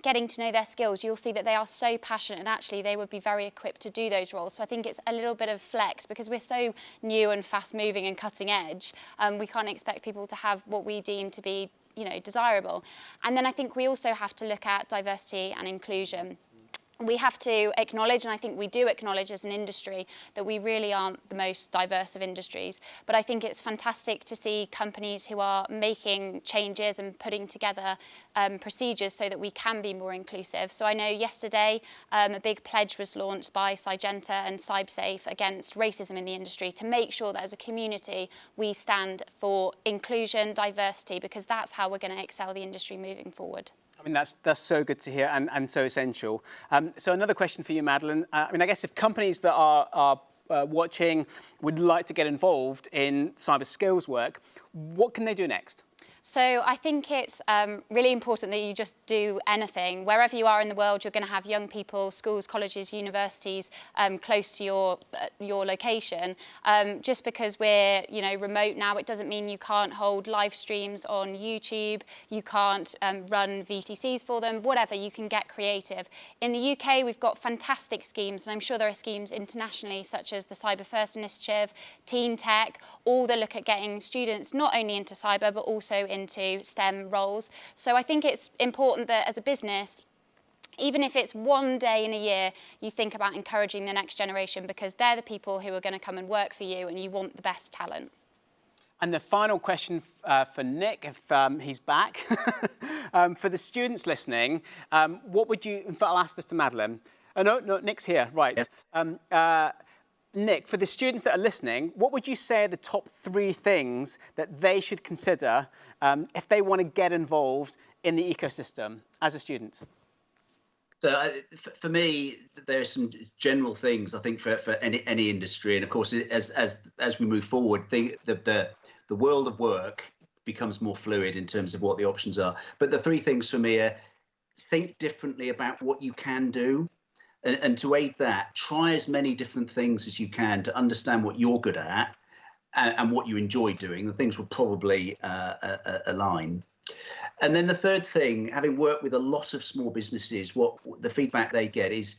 S9: getting to know their skills, you'll see that they are so passionate and actually they would be very equipped to do those roles. So I think it's a little bit of flex because we're so new and fast moving and cutting edge. We can't expect people to have what we deem to be, you know, desirable. And then I think we also have to look at diversity and inclusion. We have to acknowledge, and I think we do acknowledge as an industry, that we really aren't the most diverse of industries. But I think it's fantastic to see companies who are making changes and putting together procedures so that we can be more inclusive. So I know yesterday a big pledge was launched by Sygenta and CybSafe against racism in the industry to make sure that as a community we stand for inclusion, diversity, because that's how we're going to excel the industry moving forward.
S2: I mean, that's so good to hear and so essential. So another question for you, Madeline. I mean, I guess if companies that are watching would like to get involved in cyber skills work, what can they do next?
S9: So I think it's really important that you just do anything. Wherever you are in the world, you're going to have young people, schools, colleges, universities close to your location. Just because we're, you know, remote now, it doesn't mean you can't hold live streams on YouTube. You can't run VTCs for them. Whatever, you can get creative. In the UK, we've got fantastic schemes, and I'm sure there are schemes internationally such as the Cyber First Initiative, Teen Tech, all that look at getting students not only into cyber but also into STEM roles. So I think it's important that as a business, even if it's one day in a year, you think about encouraging the next generation because they're the people who are going to come and work for you and you want the best talent.
S2: And the final question for Nick, if he's back. For the students listening, what would you, in fact, I'll ask this to Madeline. Oh, no, Nick's here, right. Yeah. Nick, for the students that are listening, what would you say are the top 3 things that they should consider if they want to get involved in the ecosystem as a student?
S10: So for me, there are some general things I think for any industry, and of course, as we move forward, the world of work becomes more fluid in terms of what the options are. But the 3 things for me are: think differently about what you can do. And to aid that, try as many different things as you can to understand what you're good at and what you enjoy doing. The things will probably align. And then the third thing, having worked with a lot of small businesses, what the feedback they get is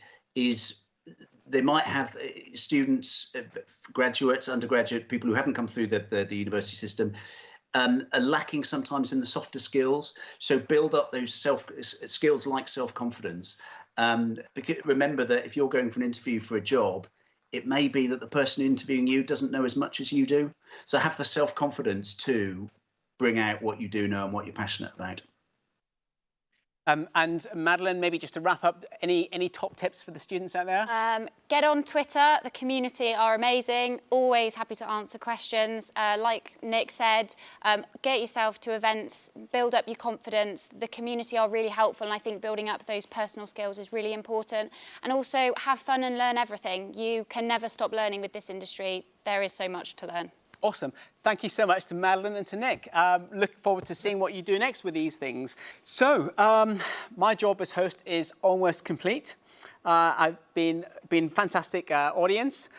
S10: they might have students, graduates, undergraduate, people who haven't come through the university system, are lacking sometimes in the softer skills. So build up those skills like self-confidence. Because remember that if you're going for an interview for a job, it may be that the person interviewing you doesn't know as much as you do. So have the self-confidence to bring out what you do know and what you're passionate about.
S2: And Madeline, maybe just to wrap up, any top tips for the students out there?
S9: Get on Twitter. The community are amazing. Always happy to answer questions. Like Nick said, get yourself to events, build up your confidence. The community are really helpful, and I think building up those personal skills is really important. And also have fun and learn everything. You can never stop learning with this industry. There is so much to learn.
S2: Awesome. Thank you so much to Madeline and to Nick. Looking forward to seeing what you do next with these things. So my job as host is almost complete. I've been fantastic audience.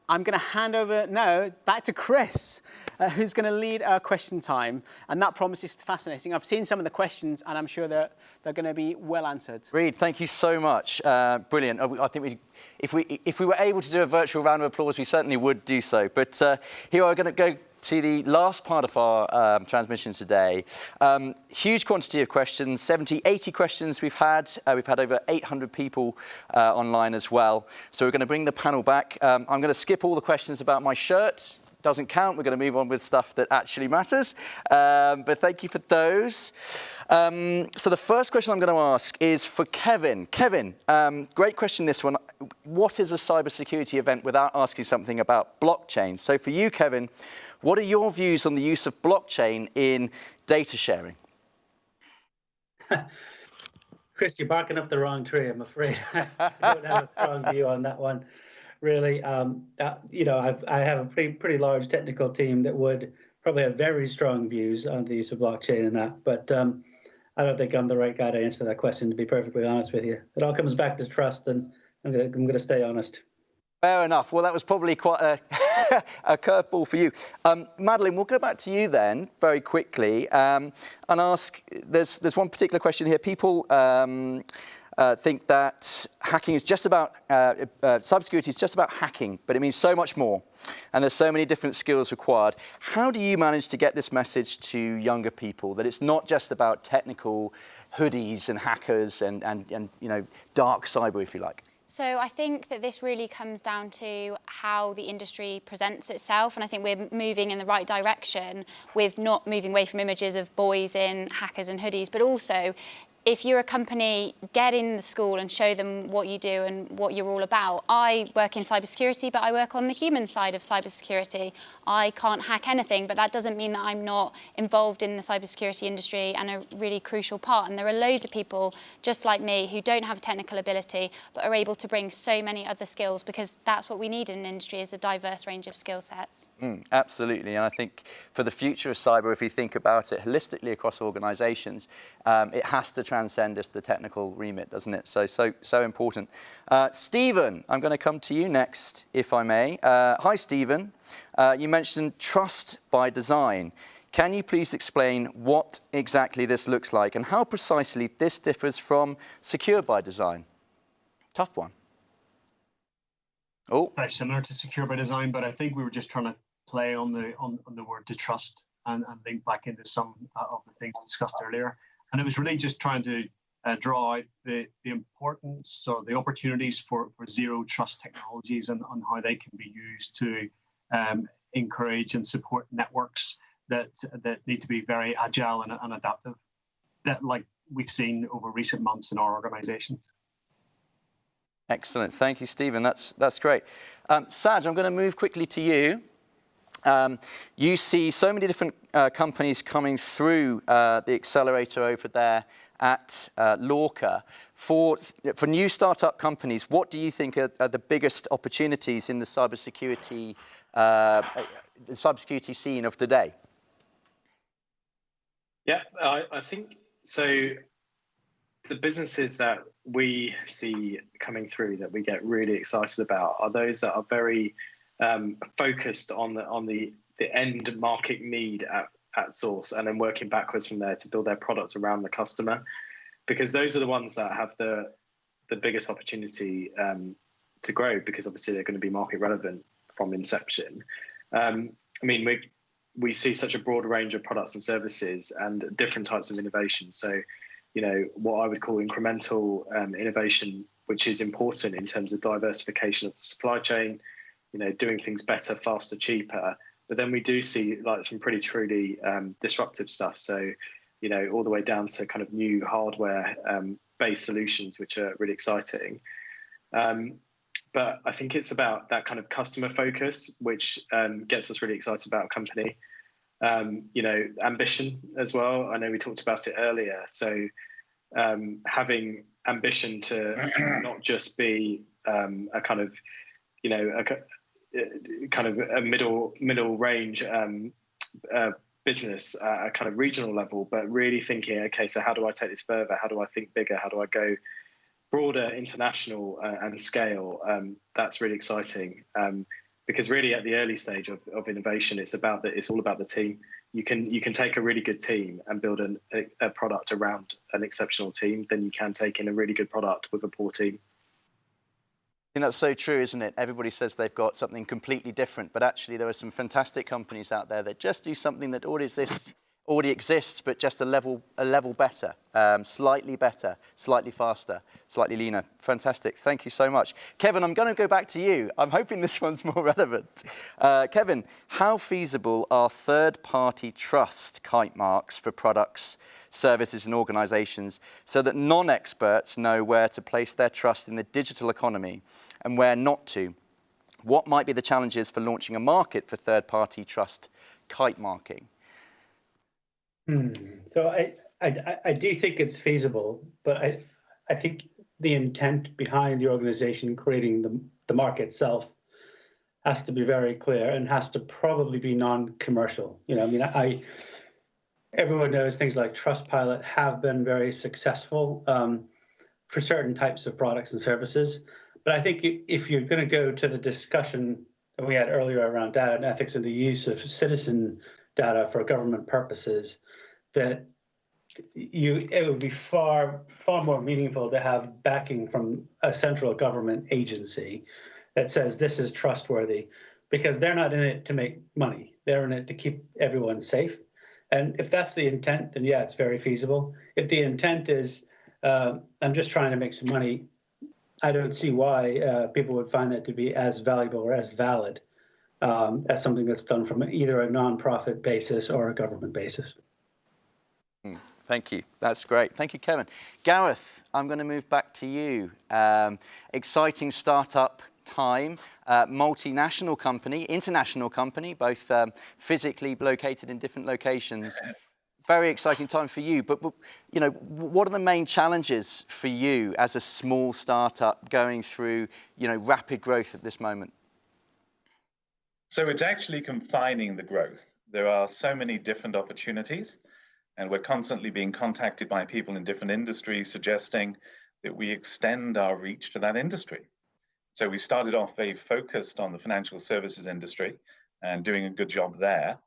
S2: I'm going to hand over now back to Chris, who's going to lead our question time. And that promises fascinating. I've seen some of the questions, and I'm sure they're going to be well answered.
S1: Reid, thank you so much. Brilliant. I think if we were able to do a virtual round of applause, we certainly would do so. But here I'm going to go to the last part of our transmission today. Huge quantity of questions, 70, 80 questions we've had. We've had over 800 people online as well. So we're going to bring the panel back. I'm going to skip all the questions about my shirt. Doesn't count. We're going to move on with stuff that actually matters. But thank you for those. So the first question I'm going to ask is for Kevin. Kevin, great question this one. What is a cybersecurity event without asking something about blockchain? So for you, Kevin, what are your views on the use of blockchain in data sharing?
S6: Chris, you're barking up the wrong tree, I'm afraid. I don't have a strong view on that one, really. You know, I have a pretty large technical team that would probably have very strong views on the use of blockchain and that, but I don't think I'm the right guy to answer that question, to be perfectly honest with you. It all comes back to trust, and I'm going to stay honest.
S1: Fair enough. Well, that was probably quite a curveball for you. Madeline, we'll go back to you then very quickly and ask, there's one particular question here. People think that hacking is just about, cybersecurity is just about hacking, but it means so much more. And there's so many different skills required. How do you manage to get this message to younger people, that it's not just about technical hoodies and hackers and you know, dark cyber, if you like?
S9: So I think that this really comes down to how the industry presents itself, and I think we're moving in the right direction with not moving away from images of boys in hackers and hoodies, but also if you're a company, get in the school and show them what you do and what you're all about. I work in cybersecurity, but I work on the human side of cybersecurity. I can't hack anything, but that doesn't mean that I'm not involved in the cybersecurity industry and a really crucial part. And there are loads of people just like me who don't have technical ability, but are able to bring so many other skills, because that's what we need in an industry, is a diverse range of skill sets.
S1: Absolutely. And I think for the future of cyber, if we think about it holistically across organizations, it has to transcend just the technical remit, doesn't it? So important. Stephen, I'm going to come to you next, if I may. Hi, Stephen. You mentioned trust by design. Can you please explain what exactly this looks like and how precisely this differs from secure by design? Tough one. Oh,
S5: very similar to secure by design, but I think we were just trying to play on the word to trust and link back into some of the things discussed earlier. And it was really just trying to draw out the importance or the opportunities for zero trust technologies and how they can be used to encourage and support networks that need to be very agile and adaptive, that like we've seen over recent months in our organizations.
S1: Excellent. Thank you, Stephen. That's great. Saj, I'm going to move quickly to you. You see so many different companies coming through the accelerator over there at LORCA. For new startup companies, what do you think are the biggest opportunities in the cybersecurity scene of today?
S3: Yeah, I think so. The businesses that we see coming through that we get really excited about are those that are very focused on the end market need at source, and then working backwards from there to build their product around the customer, because those are the ones that have the biggest opportunity to grow, because obviously they're going to be market relevant from inception. I mean, we see such a broad range of products and services and different types of innovation. So, you know, what I would call incremental innovation, which is important in terms of diversification of the supply chain, you know, doing things better, faster, cheaper. But then we do see like some pretty truly disruptive stuff. So, you know, all the way down to kind of new hardware based solutions, which are really exciting. But I think it's about that kind of customer focus, which gets us really excited about a company. You know, ambition as well. I know we talked about it earlier. So having ambition to not just be a kind of, you know, a kind of a middle range business at a kind of regional level, but really thinking, okay, so how do I take this further? How do I think bigger? How do I go broader, international and scale? That's really exciting, because really at the early stage of innovation, it's all about the team. You can take a really good team and build a product around an exceptional team. Then you can take in a really good product with a poor team.
S1: I think that's so true, isn't it? Everybody says they've got something completely different, but actually there are some fantastic companies out there that just do something that already exists, but just a level better, slightly faster, slightly leaner. Fantastic. Thank you so much. Kevin, I'm going to go back to you. I'm hoping this one's more relevant. Kevin, how feasible are third-party trust kite marks for products, services and organisations so that non-experts know where to place their trust in the digital economy and where not to? What might be the challenges for launching a market for third-party trust kite marking?
S6: So I do think it's feasible, but I think the intent behind the organization creating the market itself has to be very clear and has to probably be non-commercial. You know, I mean, everyone knows things like Trustpilot have been very successful for certain types of products and services. But I think if you're going to go to the discussion that we had earlier around data and ethics and the use of citizen data for government purposes, that it would be far more meaningful to have backing from a central government agency that says this is trustworthy, because they're not in it to make money. They're in it to keep everyone safe. And if that's the intent, then yeah, it's very feasible. If the intent is I'm just trying to make some money, I don't see why people would find that to be as valuable or as valid as something that's done from either a nonprofit basis or a government basis.
S1: Thank you. That's great. Thank you, Kevin. Gareth, I'm going to move back to you. Exciting startup time, multinational company, international company, both physically located in different locations. Very exciting time for you. But you know, what are the main challenges for you as a small startup going through, you know, rapid growth at this moment?
S7: So it's actually confining the growth. There are so many different opportunities, and we're constantly being contacted by people in different industries suggesting that we extend our reach to that industry. So we started off very focused on the financial services industry and doing a good job there.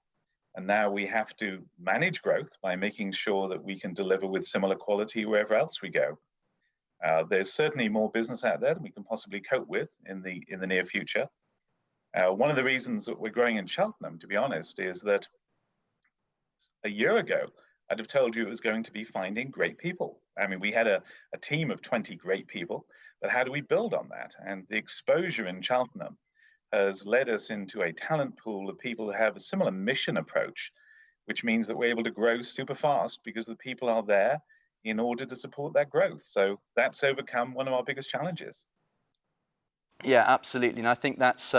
S7: And now we have to manage growth by making sure that we can deliver with similar quality wherever else we go. There's certainly more business out there than we can possibly cope with in the near future. One of the reasons that we're growing in Cheltenham, to be honest, is that a year ago, I'd have told you it was going to be finding great people. I mean, we had a team of 20 great people, but how do we build on that? And the exposure in Cheltenham has led us into a talent pool of people who have a similar mission approach, which means that we're able to grow super fast because the people are there in order to support that growth. So that's overcome one of our biggest challenges.
S1: Yeah, absolutely, and I think that's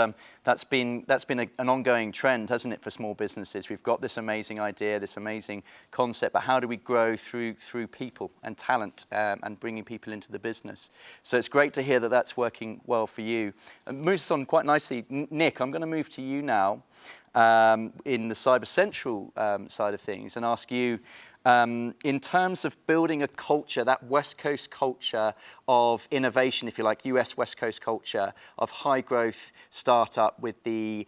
S1: been an ongoing trend, hasn't it, for small businesses? We've got this amazing idea, this amazing concept, but how do we grow through people and talent and bringing people into the business? So it's great to hear that that's working well for you. It moves on quite nicely. Nick, I'm going to move to you now in the Cyber Central side of things and ask you, in terms of building a culture, that West Coast culture of innovation, if you like, US West Coast culture of high growth startup with the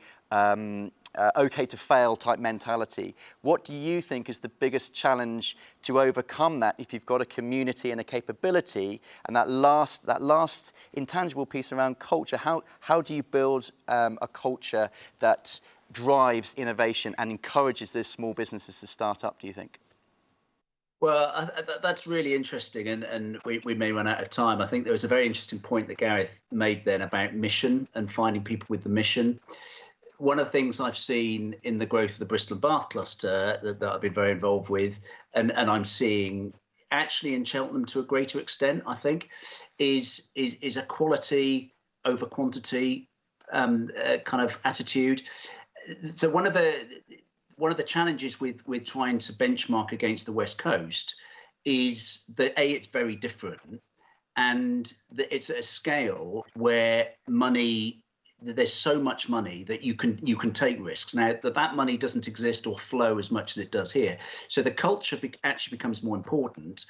S1: okay to fail type mentality. What do you think is the biggest challenge to overcome that if you've got a community and a capability, and that last intangible piece around culture? How do you build a culture that drives innovation and encourages those small businesses to start up, do you think?
S10: Well, that's really interesting, and we may run out of time. I think there was a very interesting point that Gareth made then about mission and finding people with the mission. One of the things I've seen in the growth of the Bristol and Bath cluster that I've been very involved with, and I'm seeing actually in Cheltenham to a greater extent, I think, is a quality over quantity kind of attitude. So one of the challenges with trying to benchmark against the West Coast is that it's very different, and that it's at a scale where there's so much money that you can take risks. Now that money doesn't exist or flow as much as it does here, so the culture actually becomes more important,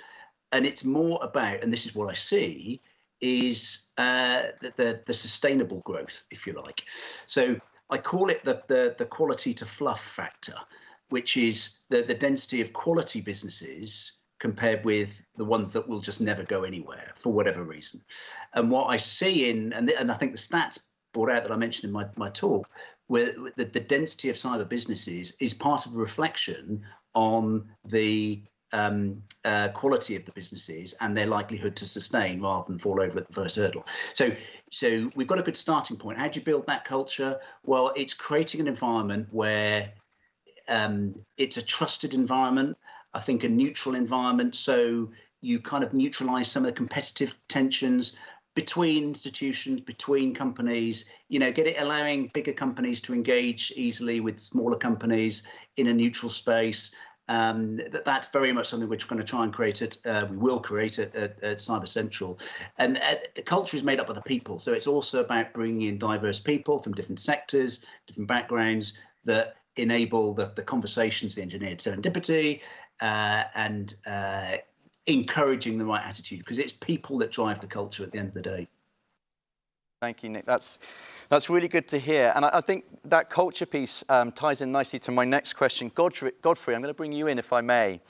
S10: and it's more about, and this is what I see, is the sustainable growth, if you like. So I call it the quality to fluff factor, which is the density of quality businesses compared with the ones that will just never go anywhere for whatever reason. And what I see and I think the stats brought out that I mentioned in my talk, where the density of cyber businesses is part of a reflection on the quality of the businesses and their likelihood to sustain rather than fall over at the first hurdle. So we've got a good starting point. How do you build that culture? Well, it's creating an environment where it's a trusted environment, I think a neutral environment. So you kind of neutralize some of the competitive tensions between institutions, between companies, allowing bigger companies to engage easily with smaller companies in a neutral space. That's very much something we're going to try and create it. We will create it at Cyber Central. And the culture is made up of the people. So it's also about bringing in diverse people from different sectors, different backgrounds that enable the conversations, the engineered serendipity, and encouraging the right attitude, because it's people that drive the culture at the end of the day.
S1: Thank you, Nick. That's really good to hear. And I think that culture piece ties in nicely to my next question. Godfrey, I'm going to bring you in if I may.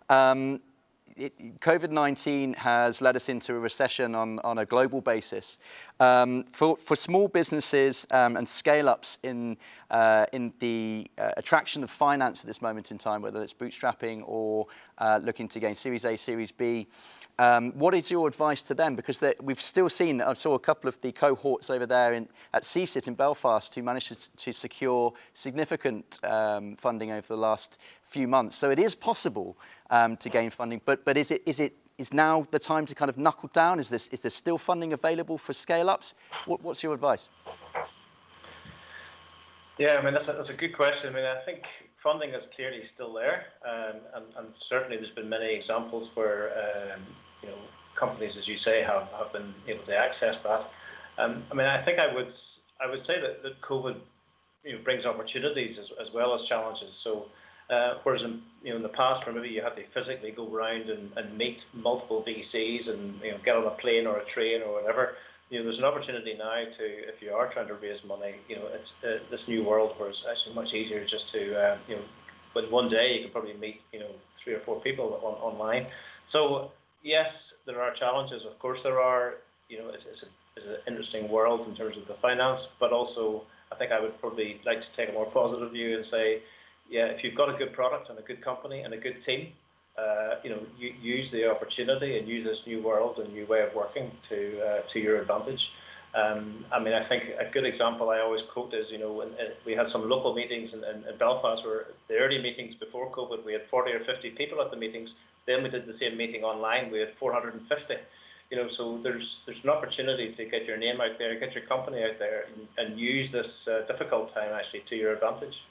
S1: COVID-19 has led us into a recession on a global basis. For small businesses and scale-ups in the attraction of finance at this moment in time, whether it's bootstrapping or looking to gain Series A, Series B, what is your advice to them? Because we've still seen, I saw a couple of the cohorts over there at CSIT in Belfast who managed to secure significant funding over the last few months. So it is possible to gain funding, but is now the time to kind of knuckle down? Is there still funding available for scale-ups? What's your advice?
S4: Yeah, I mean, that's a good question. I mean, I think funding is clearly still there, and certainly there's been many examples where companies, as you say, have been able to access that. I mean, I think I would say that COVID brings opportunities as well as challenges. So whereas in the past, where maybe you had to physically go around and meet multiple VCs and get on a plane or a train or whatever. There's an opportunity now to, if you are trying to raise money, it's this new world where it's actually much easier just to, with one day you can probably meet, 3 or 4 people online. So yes, there are challenges. Of course there are. It's an interesting world in terms of the finance, but also I think I would probably like to take a more positive view and say, yeah, if you've got a good product and a good company and a good team, you use the opportunity and use this new world and new way of working to your advantage. I mean, I think a good example I always quote is, we had some local meetings in Belfast where the early meetings before COVID, we had 40 or 50 people at the meetings. Then we did the same meeting online, we had 450. So there's an opportunity to get your name out there, get your company out there, and use this difficult time actually to your advantage.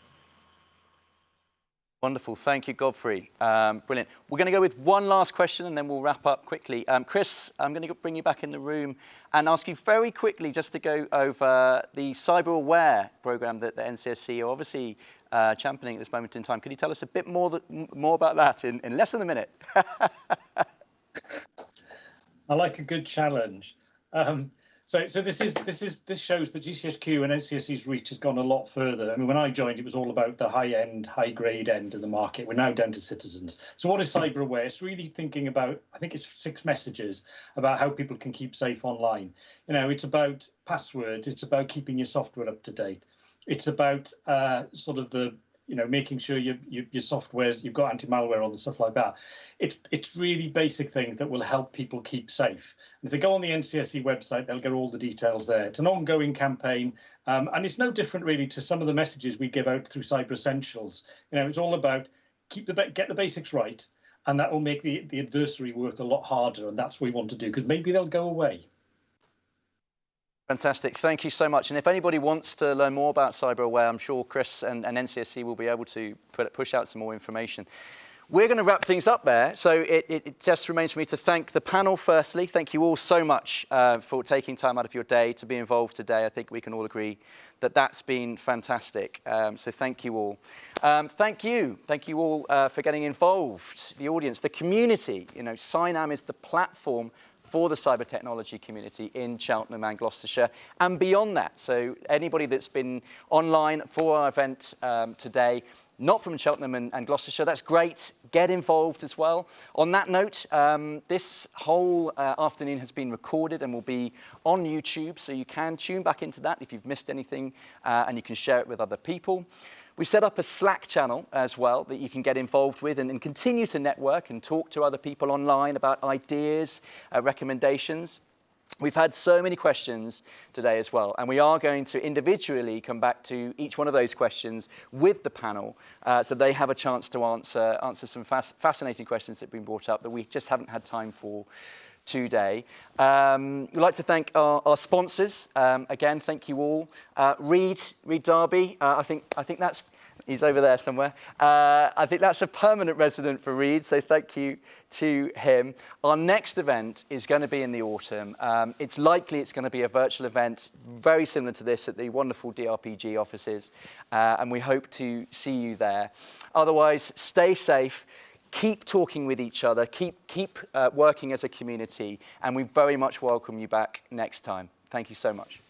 S1: Wonderful. Thank you, Godfrey. Brilliant. We're going to go with one last question and then we'll wrap up quickly. Chris, I'm going to bring you back in the room and ask you very quickly just to go over the Cyber Aware program that the NCSC are obviously championing at this moment in time. Could you tell us a bit more about that in less than a minute?
S6: I like a good challenge.
S11: So this shows that GCHQ and NCSE's reach has gone a lot further. I mean, when I joined, it was all about the high-end, high-grade end of the market. We're now down to citizens. So what is cyber aware? It's really thinking about, I think it's 6 messages about how people can keep safe online. You know, it's about passwords. It's about keeping your software up to date. It's about sort of the, you know, making sure your software's, you've got anti-malware on and stuff like that. It's really basic things that will help people keep safe. And if they go on the NCSE website, they'll get all the details there. It's an ongoing campaign, and it's no different really to some of the messages we give out through Cyber Essentials. You know, it's all about get the basics right, and that will make the adversary work a lot harder, and that's what we want to do, because maybe they'll go away.
S1: Fantastic, thank you so much. And if anybody wants to learn more about Cyber Aware, I'm sure Chris and NCSE will be able to push out some more information. We're going to wrap things up there, so it just remains for me to thank the panel firstly. Thank you all so much for taking time out of your day to be involved today. I think we can all agree that that's been fantastic, so thank you all. Thank you all for getting involved, the audience, the community. You know, SINAM is the platform for the cyber technology community in Cheltenham and Gloucestershire and beyond that. So anybody that's been online for our event today, not from Cheltenham and Gloucestershire, that's great. Get involved as well. On that note, this whole afternoon has been recorded and will be on YouTube, so you can tune back into that if you've missed anything, and you can share it with other people. We set up a Slack channel as well that you can get involved with and continue to network and talk to other people online about ideas, recommendations. We've had so many questions today as well, and we are going to individually come back to each one of those questions with the panel, so they have a chance to answer some fascinating questions that have been brought up that we just haven't had time for today. We'd like to thank our sponsors. Again, thank you all. Reed Darby, I think that's, he's over there somewhere. I think that's a permanent resident for Reed, so thank you to him. Our next event is going to be in the autumn. It's likely it's going to be a virtual event, very similar to this at the wonderful DRPG offices, and we hope to see you there. Otherwise, stay safe. Keep talking with each other, keep working as a community, and we very much welcome you back next time. Thank you so much.